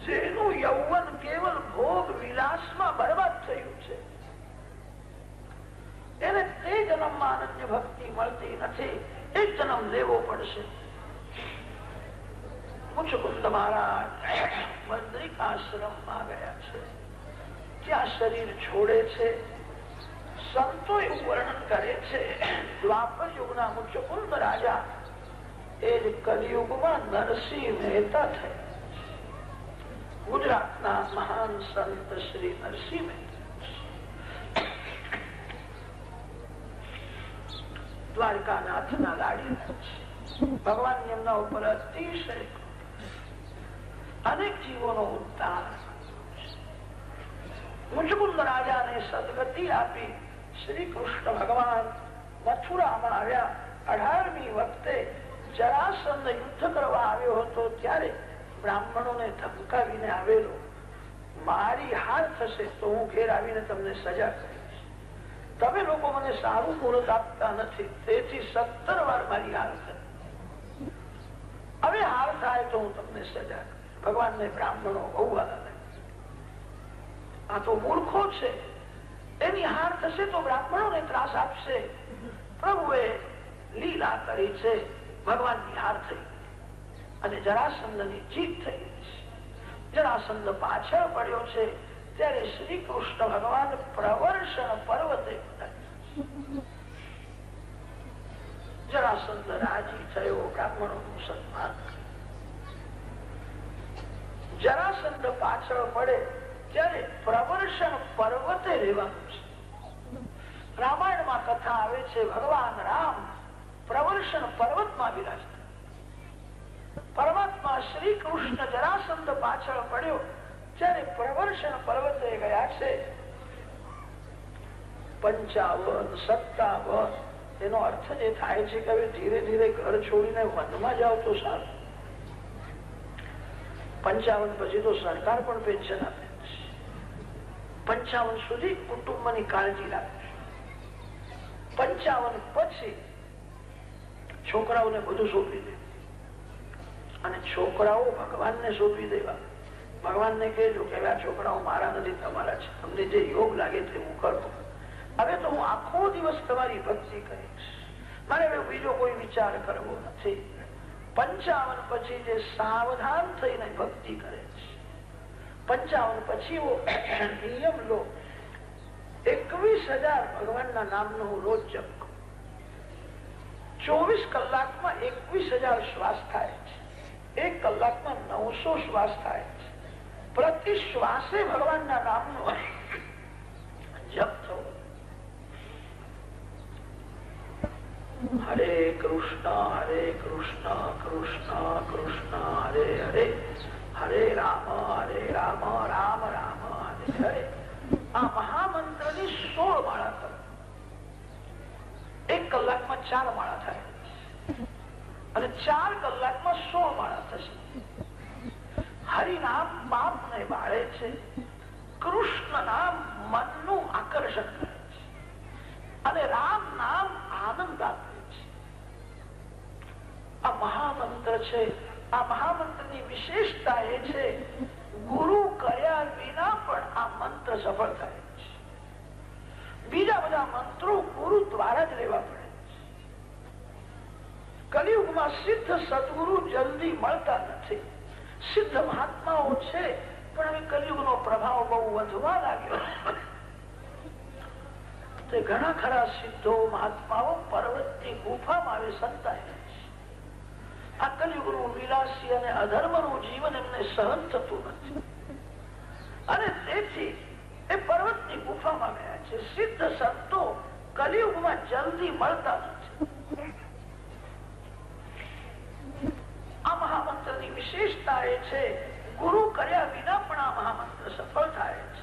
જેનું યૌવન કેવલ ભોગ વિલાસમાં બરબાદ થયું છે એને તે જન્મમાં અનન્ય ભક્તિ મળતી નથી. એક જન્મ લેવો પડશે. મુચકુંદ મહારાજ બદ્રિકાશ્રમમાં ગયા છે. ત્યાં શરીર છોડે છે. સંતો એવું વર્ણન કરે છે, દ્વાપર યુગના મુચકુંદ રાજા એ જ કલિયુગમાં નરસિંહ મહેતા થયા. ગુજરાતના મહાન સંત શ્રી નરસિંહ મહેતા દ્વારકાનાથના લાડી ભગવાન એમના ઉપર અતિશય અનેક જીવોનો ઉદ્ધાર. મુચકુંદ રાજાને સદગતિ આપી શ્રી કૃષ્ણ ભગવાન મથુરામાં આવ્યા. 18મી વખતે જરાસંધ યુદ્ધ કરવા આવ્યો હતો ત્યારે બ્રાહ્મણોને ધમકાવીને આવેલો, મારી હાર થશે તો હું ઘેર આવીને તમને સજા કરીશ. તમે લોકો મને સારું મુહૂર્ત આપતા નથી, તેથી 17 વાર મારી હાર થઈ. હવે હાર થાય તો હું તમને સજા કરીશ. ભગવાનને બ્રાહ્મણો બહુ વાલા. આ તો મૂર્ખો છે, એની હાર થશે તો બ્રાહ્મણોને ત્રાસ આપશે. પ્રભુએ લીલા કરી છે, ભગવાનની હાર થઈ અને જરાસંધની જીત થઈ. જરાસંધ પાછળ પડ્યો છે ત્યારે શ્રી કૃષ્ણ ભગવાન પ્રવર્ષણ પર્વતે જરાસંધ રાજી થયો, બ્રાહ્મણોનું સન્માન. જરાસંધ પાછળ પડે ત્યારે પ્રવર્ષણ પર્વતે રહેવાનું છે. રામાયણમાં કથા આવે છે, ભગવાન રામ પ્રવર્ષણ પર્વતમાં વિરાજતા. પરમાત્મા શ્રી કૃષ્ણ જરાસંધ પાછળ પડ્યો ત્યારે પ્રવર્ષણ પર્વતે ગયા છે. 55, 57 એનો અર્થ જે થાય છે કે હવે ધીરે ધીરે ઘર છોડીને વનમાં જાવ તો સારું. 55 પછી તો સરકાર પણ પેન્શન આપે છે. 55 સુધી કુટુંબની કાળજી રાખે. 55 પછી છોકરાઓને બધું સોંપી દે અને છોકરાઓ ભગવાનને સોંપી દેવા. ભગવાનને કહેજો કે આ છોકરાઓ મારા નથી, તમારા છે. તમને જે યોગ લાગે તે હું કરું. હવે તો હું આખો દિવસ તમારી ભક્તિ કરીશ, મારે હવે બીજો કોઈ વિચાર કરવો નથી. 55 પછી જે સાવધાન થઈને ભક્તિ કરે છે, 55 પછી નિયમ લો, 21,000 ભગવાનના નામનો હું રોજ જપ કરું. 24 કલાકમાં 21,000 શ્વાસ થાય છે. 1 કલાકમાં 900 શ્વાસ થાય છે. પ્રતિ શ્વાસે ભગવાનના નામનો જપ થવો. હરે કૃષ્ણ કૃષ્ણ કૃષ્ણ હરે હરે, હરે રામ રામ રામ હરે હરે. આ મહામંત્રની 16 માળા કરો. 1 કલાકમાં 4 માળા થાય અને 4 કલાકમાં 16 માળા થશે. હરિનામ પાપ ને બાળે છે, કૃષ્ણ નામ મનનું આકર્ષણ કરે છે અને રામ નામ આનંદ આપે છે. આ મહામંત્ર છે. આ મહામંત્રની વિશેષતા એ છે, ગુરુ કર્યા વિના પણ આ મંત્ર સફળ થાય છે. બીજા બધા મંત્રો ગુરુ દ્વારા જ લેવા પડે છે. કલિયુગમાં સિદ્ધ સદગુરુ જલ્દી મળતા નથી. સિદ્ધ મહાત્માઓ છે પણ હવે કલિયુગનો પ્રભાવ બહુ વધવા લાગ્યો. તે ઘણા ખરા સિદ્ધો મહાત્માઓ પર્વતની ગુફામાં આવે સંતાય. આ કલિયુગનું વિલાસી અને અધર્મનું જીવન એમને સહન થતું નથી અને તેથી એ પર્વતની ગુફામાં ગયા છે. સિદ્ધ સંતો કલિયુગમાં જલ્દી મળતા નથી. આ મહામંત્રની વિશેષતા એ છે, ગુરુ કર્યા વિના પણ આ મહામંત્ર સફળ થાય છે.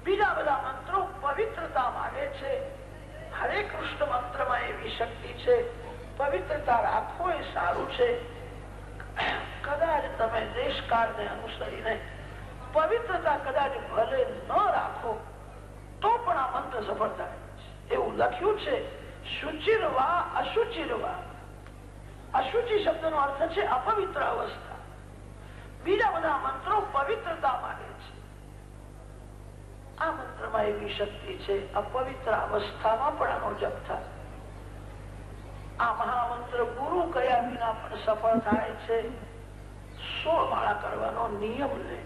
બીજા બધા મંત્રો પવિત્રતા માંગે છે. હરે કૃષ્ણ મંત્રમાં એવી શક્તિ છે, પવિત્રતા રાખવો એ સારું છે. કદાચ તમે દેશકાળને અનુસરીને પવિત્રતા કદાચ ભલે ન રાખો તો પણ આ મંત્ર સફળ થાય છે. એવું લખ્યું છે, શુચિરવા અશુચિરવા. અશુચિ શબ્દનો અર્થ છે અપવિત્ર અવસ્થા. બીજા બધા મંત્રો પવિત્રતા માંગે છે. આ મંત્રમાં એવી શક્તિ છે, અપવિત્ર અવસ્થામાં પણ આનો જપ થાય. આ મહામંત્ર ગુરુ કયા વિના પણ સફળ થાય છે. 16 માળા કરવાનો નિયમ લે.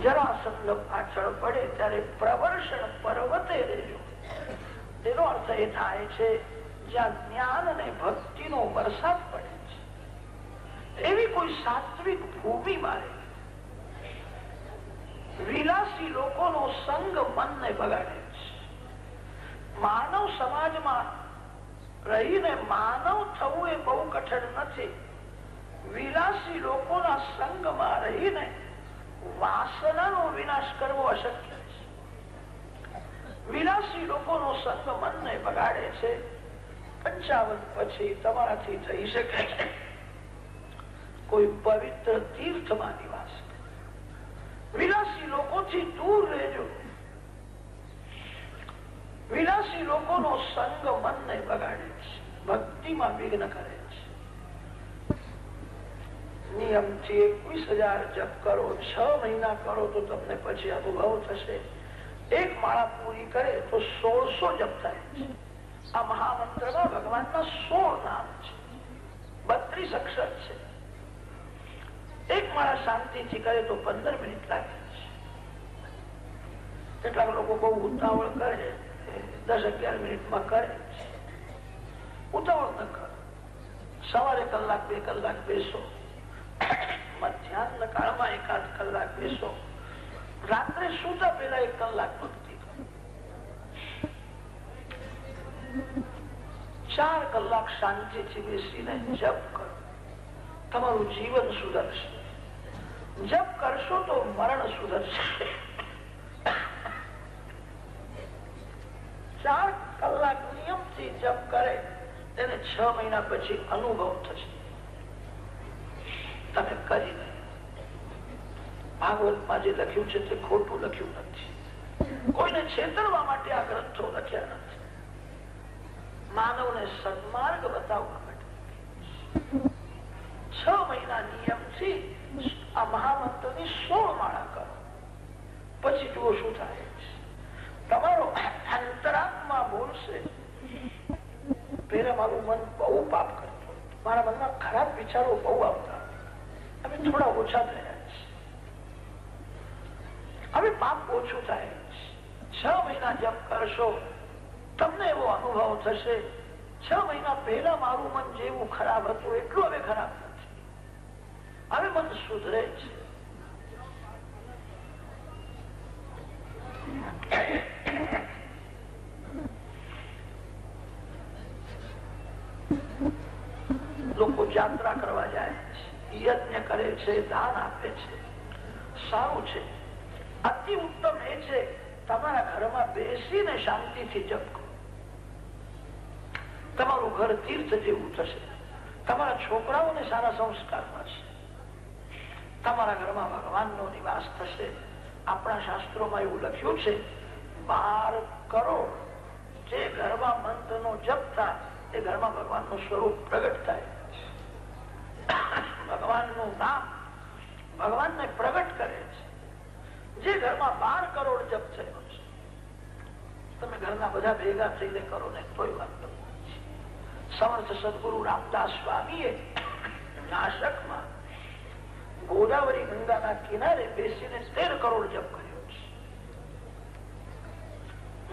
જરાસંઘ પાછળ પડે ત્યારે પ્રવર્ષણ પર્વતે રહેજો. તેનો અર્થ એ થાય છે જ્યાં જ્ઞાન અને ભક્તિનો વરસાદ પડે છે એવી કોઈ સાત્વિક ભૂમિ મારે. વિલાસી લોકોનો સંગ મનને બગાડે છે. માનવ સમાજમાં રહીને માનવ થવું એ બહુ કઠણ નથી. વિલાસી લોકોના સંગમાં રહીને વાસનાનો વિનાશ કરવો અશક્ય છે. વિલાસી લોકોનો સંગ મનને બગાડે છે. 55 પછી તમારાથી થઈ શકે છે કોઈ પવિત્ર તીર્થમાં નિવાસ. વિલાસી લોકોથી દૂર રહેજો. વિલાસી લોકોનો સંગ મનને બગાડે છે, ભક્તિમાં વિઘ્ન કરે છે. નિયમથી 21,000 જપ કરો, 6 મહિના કરો તો તમને પછી અનુભવ થશે. એક માળા પૂરી કરે તો 1600 જપ થાય છે. આ મહામંત્રમાં ભગવાનના 16 નામ છે, 32 અક્ષર છે. એક માળા શાંતિથી કરે તો 15 મિનિટ લાગે છે. કેટલાક લોકો બહુ ઉતાવળ કરે, 10-11 મિનિટમાં કરે છે. ઉતાવળ ન કરો. સવારે કલાક 2 કલાક બેસો, મધ્યાહન કાળમાં 1-8 કલાક બેસો, રાત્રે સુતા પહેલા 1 કલાક ભક્તિ કરો, 4 કલાક શાંતિથી બેસીને જપ કરો. તમારું જીવન સુધરશે. જપ કરશો તો મરણ સુધરશે. 4 કલાક નિયમથી જપ કરે તેને 6 મહિના પછી અનુભવ થશે. તમે કરી નહીં. ભાગવતમાં જે લખ્યું છે તે ખોટું લખ્યું નથી. કોઈને છેતરવા માટે આ ગ્રંથો લખ્યા નથી. માનવને સન્માર્ગ બતાવવા માટે 6 મહિના નિયમથી આ મહામંત્રની 16 માળા કરો. પછી જુઓ શું થાય. તમારો અંતરાત્મા બોલશે, પેલા મારું મન બહુ પાપ કરતું, મારા મનમાં ખરાબ વિચારો બહુ આવતા, હવે થોડા ઓછા થયા છે, હવે પાપ ઓછું થાય. 6 મહિના જપ કરશો તમને એવો અનુભવ થશે, 6 મહિના પહેલા મારું મન જેવું ખરાબ હતું એટલું હવે ખરાબ નથી, હવે મન સુધરે છે. લોકો યાત્રા કરવા જાય છે, યજ્ઞ કરે છે, દાન આપે છે, સારું છે. અતિ ઉત્તમ એ છે તમારા ઘરમાં બેસીને શાંતિથી જપ કરો. તમારું ઘર તીર્થ જેવું થશે. તમારા છોકરાઓને સારા સંસ્કાર મળશે. તમારા ઘરમાં ભગવાનનો નિવાસ થશે. આપણા શાસ્ત્રોમાં એવું લખ્યું છે 12 કરોડ જે ઘરમાં મંત્રનો જપ થાય એ ઘરમાં ભગવાનનું સ્વરૂપ પ્રગટ થાય. ભગવાનનું નામ ભગવાનને પ્રગટ કરે છે. જે ઘરમાં 12 કરોડ જપ થયો છે, તમે ઘરના બધા ભેગા થઈને કરો ને તોય વાત કરો. સમર્થ સદગુરુ રામદાસ સ્વામીએ નાશકમાં ગોદાવરી ગંગાના કિનારે બેસીને 13 કરોડ જપ કર્યો છે.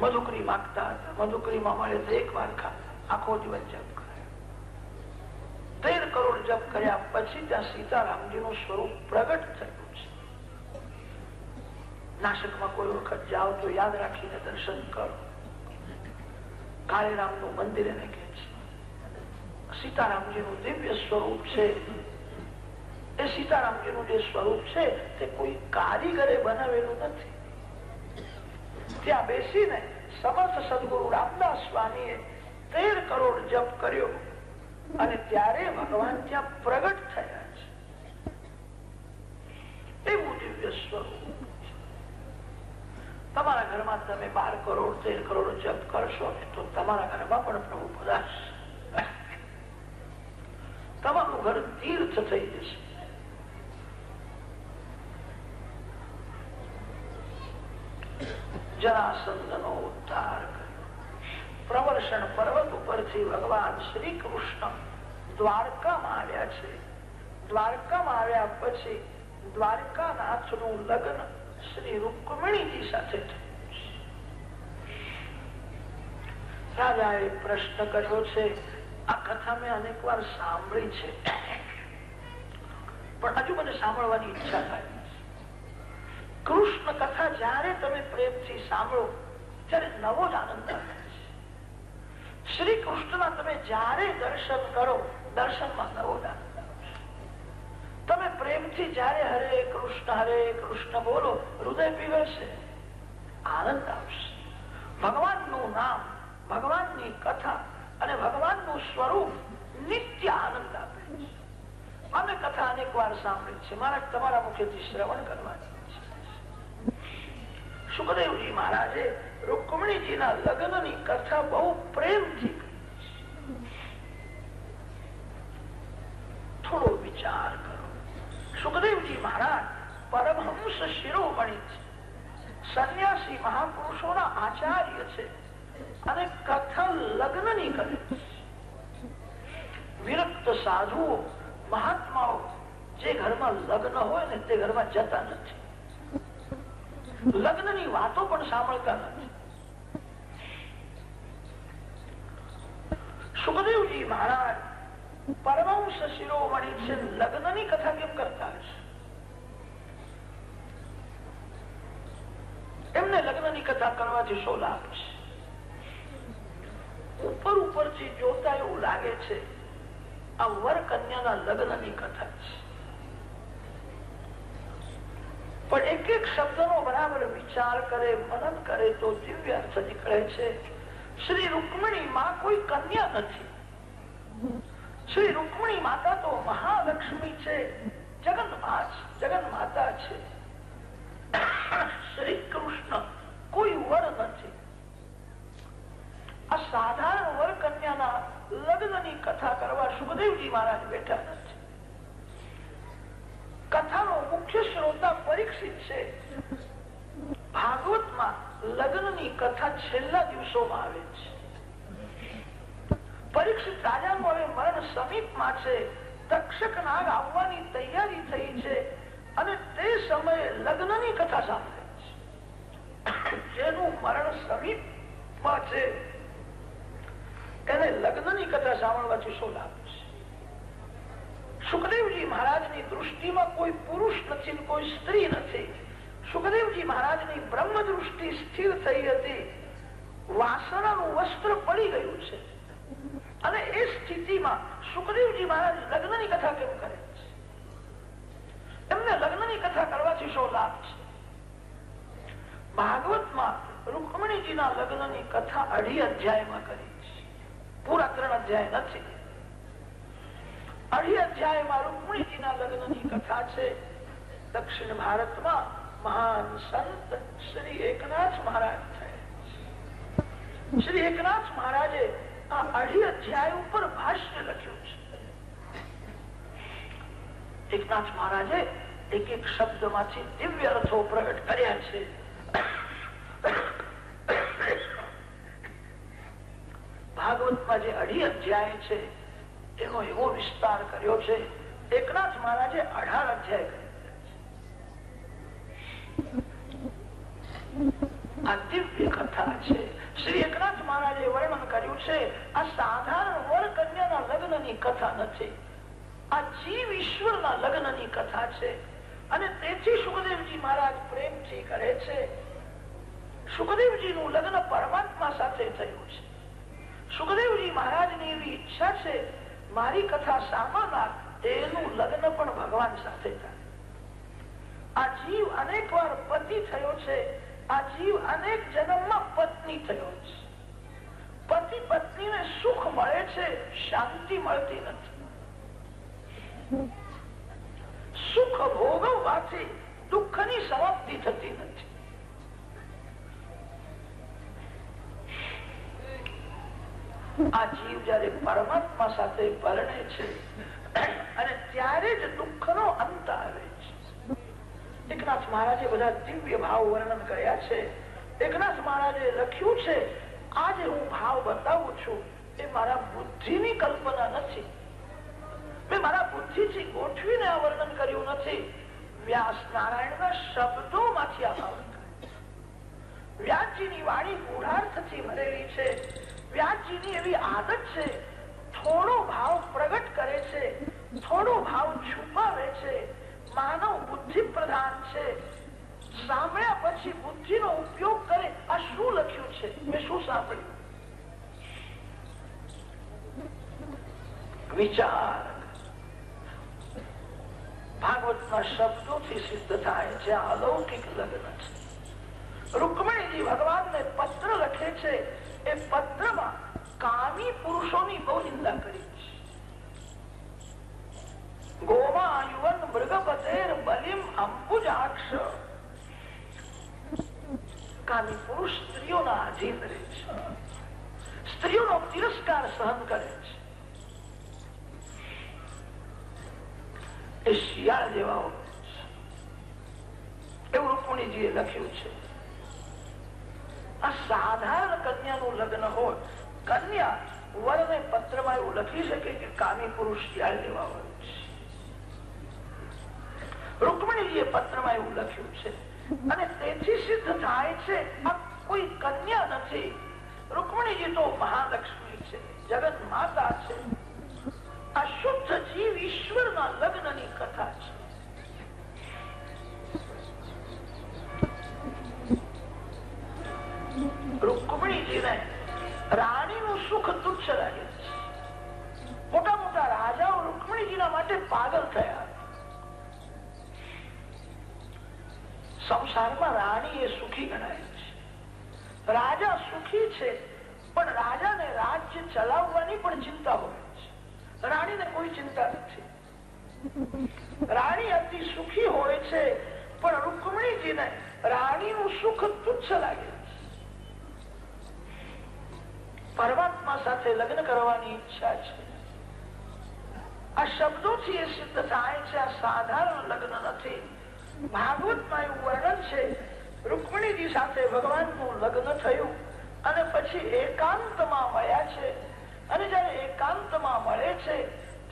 મધુકરી માગતા હતા, મધુકરીમાં મળે તો 1 વાર ખાતા, આખો દિવસ જપ કરે. 13 કરોડ જપ કર્યા પછી ત્યાં સીતારામજીનું સ્વરૂપ પ્રગટ થયું છે. નાશકમાં કોઈ વખત જાઓ તો યાદ રાખીને દર્શન કરો. કાળીરામનું મંદિર એને કહે છે. સીતારામજીનું દિવ્ય સ્વરૂપ છે. એ સીતારામજીનું જે સ્વરૂપ છે તે કોઈ કારીગરે બનાવેલું નથી. ત્યાં બેસીને સમર્થ સદગુરુ રામદાસ સ્વામીએ 13 કરોડ જપ કર્યો અને ત્યારે ભગવાન ત્યાં પ્રગટ થયા છે. એવું દિવ્ય સ્વરૂપ. તમારા ઘરમાં તમે 12 કરોડ 13 કરોડ જપ કરશો તો તમારા ઘરમાં પણ પ્રભુ પધારશે. તમારું ઘર તીર્થ થઈ જશે. જરાસંધનો ઉદ્ધાર કર્યો. પ્રવર્ષણ પર્વત ઉપરથી ભગવાન શ્રી કૃષ્ણ દ્વારકામાં આવ્યા છે. દ્વારકામાં આવ્યા પછી દ્વારકાનાથનું લગ્ન શ્રી રૂકમણીજી સાથે થયું. રાજાએ પ્રશ્ન કર્યો છે, આ કથા મેં અનેક વાર સાંભળી છે પણ હજુ મને સાંભળવાની ઈચ્છા થાય. કૃષ્ણ કથા જયારે તમે પ્રેમથી સાંભળો ત્યારે નવો જ આનંદ આવે છે. શ્રી કૃષ્ણના તમે જયારે દર્શન કરો દર્શનમાં નવો જ આનંદ આવે છે. તમે પ્રેમથી જયારે હરે કૃષ્ણ બોલો હૃદય પીગળશે, આનંદ આવશે. ભગવાનનું નામ, ભગવાનની કથા અને ભગવાનનું સ્વરૂપ નિત્ય આનંદ આપે છે. અમે કથા અનેક વાર સાંભળી છે, મારા તમારા મુખેથી શ્રવણ કરવાની. સુખદેવજી મહારાજે રૂકમણીજીના લગ્નની કથા બહુ પ્રેમથી થોડો વિચાર કરો. સુખદેવજી મહારાજ પરમહંસ શિરોમણી છે, સંન્યાસી મહાપુરુષોના આચાર્ય છે અને કથા લગ્નની કરે છે. વિરક્ત સાધુઓ મહાત્માઓ જે ઘરમાં લગ્ન હોય ને તે ઘરમાં જતા નથી, લગ્નની વાતો પણ સાંભળતા નથી. સુખદેવજી મહારાજ પરમહંસ શિરોમણી છે, લગ્નની કથા કેમ કરતા હશે? એમને લગ્નની કથા કરવાથી શો લાભ છે? ઉપરથી જોતા એવું લાગે છે આ વર કન્યાના લગ્નની કથા છે, પણ એક એક શબ્દનો બરાબર વિચાર કરે, મનન કરે તો દિવ્ય અર્થ નીકળે છે. શ્રી રૂકમણી માં કોઈ કન્યા નથી. શ્રી રૂકમણી માતા તો મહાલક્ષ્મી છે, જગન માતા છે. શ્રી કૃષ્ણ કોઈ વર નથી. આ સાધારણ વર કન્યાના લગ્નની કથા કરવા સુખદેવજી મહારાજ બેઠા નથી. કથાનો મુખ્ય શ્રોતા પરીક્ષિત છે. ભાગવતમાં લગ્નની કથા છેલ્લા દિવસોમાં આવે છે. પરીક્ષિત રાજાનું હવે મરણ સમીપમાં છે. તક્ષક નાગ આવવાની તૈયારી થઈ છે અને તે સમયે લગ્નની કથા સાંભળે છે. જેનું મરણ સમીપમાં છે એને લગ્નની કથા સાંભળવાથી શું લાભ છે? સુખદેવજી મહારાજની દૃષ્ટિમાં કોઈ પુરુષ નથી, કોઈ સ્ત્રી નથી. સુખદેવજી મહારાજની બ્રહ્મ દૃષ્ટિ સ્થિર થઈ હતી. વાસણાનું વસ્ત્ર પડી ગયું છે અને એ સ્થિતિમાં સુખદેવજી મહારાજ લગ્નની કથા કેમ કરે છે? એમને લગ્નની કથા કરવાથી શું લાભ છે? ભાગવતમાં રૂકમણીજીના લગ્નની કથા 2.5 અધ્યાયમાં કરી છે, પૂરા 3 અધ્યાય નથી. 2.5 અધ્યાયમાં રૂકમણીજીના લગ્નની કથા છે. દક્ષિણ ભારતમાં મહાન સંત શ્રી એકનાથ મહારાજ થયા. શ્રી એકનાથ મહારાજે આ 2.5 અધ્યાય ઉપર ભાષ્ય લખ્યું છે. એકનાથ મહારાજે એક એક શબ્દમાંથી દિવ્ય અર્થો પ્રગટ કર્યા છે. ભાગવતમાં જે 2.5 અધ્યાય છે એનો એવો વિસ્તાર કર્યો છે. એકનાથ મહારાજે 18 અધ્યાય કર્યા. આ દિવ્ય કથા છે. શ્રી એકનાથ મહારાજે વર્ણન કર્યું છે આ સાધારણ વર કન્યાના લગ્નની કથા નથી, આ જીવ ઈશ્વરના લગ્નની કથા છે. અને તેથી સુખદેવજી મહારાજ પ્રેમથી કરે છે. સુખદેવજીનું લગ્ન પરમાત્મા સાથે થયું છે. સુખદેવજી મહારાજની એવી ઈચ્છા છે મારી કથા સાંભળનાર એનું લગ્ન પણ ભગવાન સાથે થાય. આ જીવ અનેક વાર પતિ થયો છે, આ જીવ અનેક જન્મમાં પત્ની થયો છે. પતિ પત્નીને સુખ મળે છે, શાંતિ મળતી નથી. સુખ ભોગવવાથી દુઃખની સમાપ્તિ થતી નથી. આ જીવ જયારે પરમાત્મા સાથે પરણે છે અને ત્યારે જ દુઃખનો અંત આવે છે. એકનાથ મહારાજે બધા દિવ્ય ભાવ વર્ણન કર્યા છે. એકનાથ મહારાજે લખ્યું છે, આજે હું ભાવ બતાવું છું એ મારા બુદ્ધિની કલ્પના નથી. મેં મારા બુદ્ધિથી ગોઠવીને આ વર્ણન કર્યું નથી. વ્યાસ નારાયણના શબ્દોમાંથી આ ભાવ કર્યા. વ્યાસજીની વાણી ગૂઢાર્થથી ભરેલી છે. વ્યાસજીની એવી આદત છે, થોડો ભાવ પ્રગટ કરે છે, થોડો ભાવ છુપાવે છે. માનવ બુદ્ધિ પ્રધાન છે. સાંભળ્યા પછી બુદ્ધિનો ઉપયોગ કરે. આ શું લખ્યું છે, મેં શું સાંભળ્યું? વિચાર ભાગવતના શબ્દોથી સિદ્ધ થાય છે. આ અલૌકિક લગ્ન છે. રૂકમણીજી ભગવાનને પત્ર લખે છે. એ પત્રમાં કામી પુરુષોની બહુ નિંદા કરી છે. ગોમા યુવન મૃગપતેર બલિમ અંબુજાક્ષ. કામી પુરુષ સ્ત્રીઓના આધીન રહે છે, સ્ત્રીઓનો તિરસ્કાર સહન કરે છે. એ શિયાળ જેવા હોય છે એવું રૂકમણીજીએ લખ્યું છે. આ સાધારણ કન્યાનું લગ્ન હોય, કન્યા વરને પત્રમાં એવું લખી શકે કે કામી પુરુષ શિયાળ જેવા હોય છે. રૂકમણીજીએ પત્રમાં એવું લખ્યું છે અને તેથી સિદ્ધ થાય છે આ કોઈ કન્યા નથી. રૂકમણીજી તો મહાલક્ષ્મી છે, જગત માતા છે. આ શુદ્ધ જીવ ઈશ્વરના લગ્નની કથા છે. રૂકમણીજીને રાણીનું સુખ તુચ્છ લાગે છે. મોટા મોટા રાજાઓ રૂકમણીજીના માટે પાગલ થયા. સંસારમાં રાણી એ સુખી ગણાય છે. રાજા સુખી છે, પણ રાજાને રાજ્ય ચલાવવાની પણ ચિંતા હોય છે. રાણીને કોઈ ચિંતા નથી. રાણી અતિ સુખી હોય છે, પણ રૂકમણીજીને રાણીનું સુખ તુચ્છ લાગે છે. પરમાત્મા સાથે લગ્ન કરવાની ઈચ્છા છે. આ શબ્દોથી એ સિદ્ધ થાય છે. આ સાધારણ લગ્ન નથી. ભાગવતમાં એવું વર્ણન છે, રૂકમણીજી સાથે ભગવાનનું લગ્ન થયું અને પછી એકાંતમાં મળ્યા છે. અને જયારે એકાંતમાં મળે છે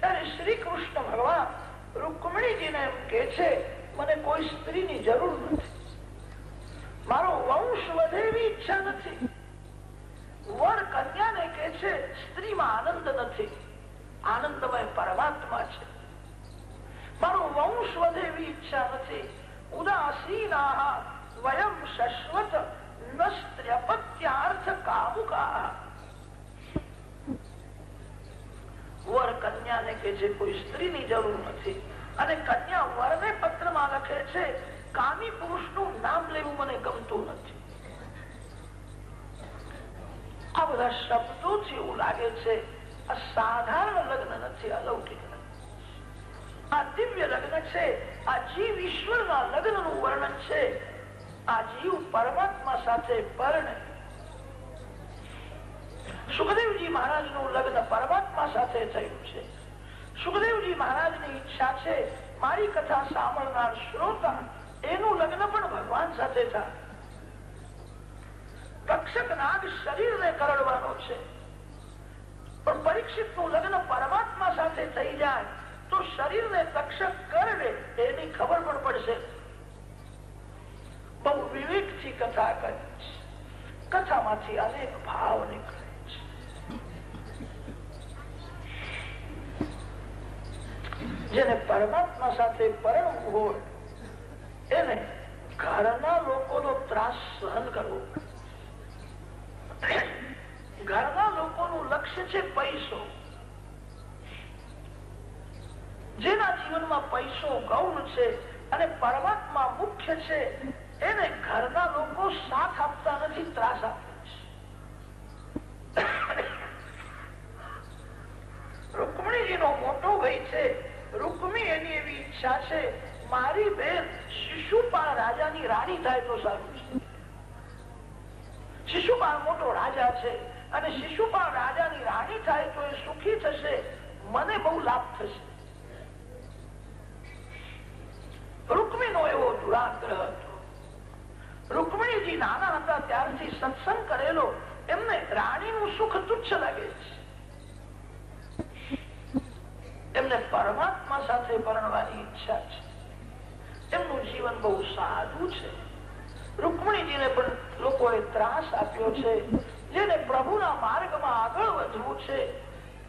ત્યારે શ્રી કૃષ્ણ ભગવાન રૂકમણીજીને એમ કે છે, મને કોઈ સ્ત્રીની જરૂર નથી, મારો વંશ વધે એવી ઈચ્છા નથી. વર કન્યાને કે છે, સ્ત્રીમાં આનંદ નથી, આનંદમય પરમાત્મા છે. મારો વંશ વધે એવી ઈચ્છા નથી. ઉદાસીના વયમ શશ્વત નસ્ત્ર્યપત્યાર્થ કામુકા. વર કન્યાને કે છે કોઈ સ્ત્રીની જરૂર નથી. અને કન્યા વરને પત્રમાં લખે છે, કામી પુરુષનું નામ લેવું મને ગમતું નથી. આ બધા શબ્દોથી એવું લાગે છે આ સાધારણ લગ્ન નથી, અલૌકિક લગ્ન. આ દિવ્ય લગ્ન છે. આ જીવ ઈશ્વરના લગ્નનું વર્ણન છે. આ જીવ પરમાત્મા સાથે પરણે. સુખદેવજી મહારાજનું લગ્ન પરમાત્મા સાથે થયું છે. સુખદેવજી મહારાજની ઈચ્છા છે મારી કથા સાંભળનાર શ્રોતા એનું લગ્ન પણ ભગવાન સાથે થાય. તક્ષક નાગ શરીરને કરડવાનો છે, પણ પરીક્ષિતનું લગ્ન પરમાત્મા સાથે થઈ જાય તો શરીરને તક્ષક કરડે એની ખબર પણ પડશે. બહુ વિવેકથી કથા કરી છે. કથામાંથી અનેક ભાવ નીકળે છે. જેને પરમાત્મા સાથે પરણવું હોય એને ઘરના લોકોનો ત્રાસ સહન કરવો. ઘરના લોકોનું લક્ષ્ય છે પૈસો. જેના જીવનમાં પૈસો ગૌણ છે અને પરમાત્મા મુખ્ય છે, એને ઘરના લોકો સાથ આપતા નથી, ત્રાસ આપે છે. રૂકમણીજીનો મોટો ભાઈ છે. રૂકમી એની એવી ઈચ્છા છે, મારી બેન શિશુપાળ રાજાની રાણી થાય તો સારું છે. શિશુપાળ મોટો રાજા છે અને શિશુપાળ રાજાની રાણી થાય તો એ સુખી થશે, મને બહુ લાભ થશે. રૂકમીનો એવો દુરાગ્રહ હતો. રૂકમણીજી નાના હતા ત્યારથી સત્સંગ કરેલો, એમને રાણીનું સુખ તુચ્છ લાગે છે. એમને પરમાત્મા સાથે પરણવાની ઈચ્છા છે. એમનું જીવન બહુ સાદું છે. રૂકમણીજીને પણ લોકોએ ત્રાસ આપ્યો છે. જેને પ્રભુના માર્ગમાં આગળ વધવું છે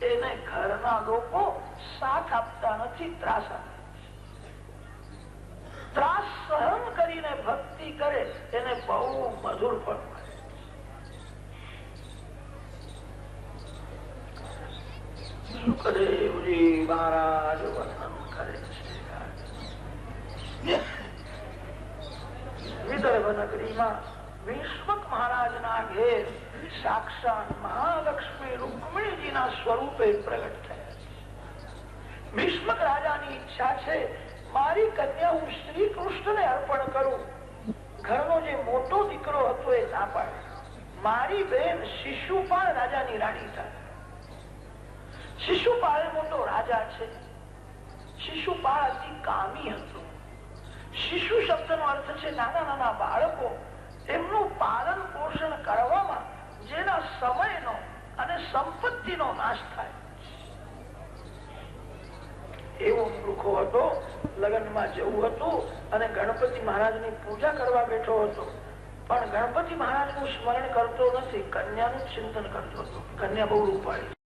એને ઘરના લોકો સાથ આપતા નથી, ત્રાસ આપે. ત્રાસ સહન કરીને ભક્તિ કરે એને બહુ મધુર ફળ મળે. સુખદેવજી મહારાજ વર્ણન કરે છે, વિદર્ભ નગરીમાં ભીષ્મક મહારાજના ઘેર સાક્ષાત મહાલક્ષ્મી રૂકમણીજીના સ્વરૂપે પ્રગટ થયા. ભીષ્મક રાજાની ઈચ્છા છે, મારી કન્યા હું શ્રી કૃષ્ણને અર્પણ કરું. ઘરનો જે મોટો દીકરો હતો એ ના પાડે, મારી બેન શિશુપાળ રાજાની રાણી થાય. શિશુપાળ મોટો રાજા છે. શિશુપાળ અતિ કામી હતો. શિશુ શબ્દનો અર્થ છે નાના નાના બાળકો. એમનું પાલન પોષણ કરવામાં જેના સમયનો અને સંપત્તિનો નાશ થાય એવો મૂર્ખો હતો. લગ્નમાં જવું હતું અને ગણપતિ મહારાજની પૂજા કરવા બેઠો હતો, પણ ગણપતિ મહારાજનું સ્મરણ કરતો નથી, કન્યાનું ચિંતન કરતો હતો. કન્યા બહુ રૂપાળી.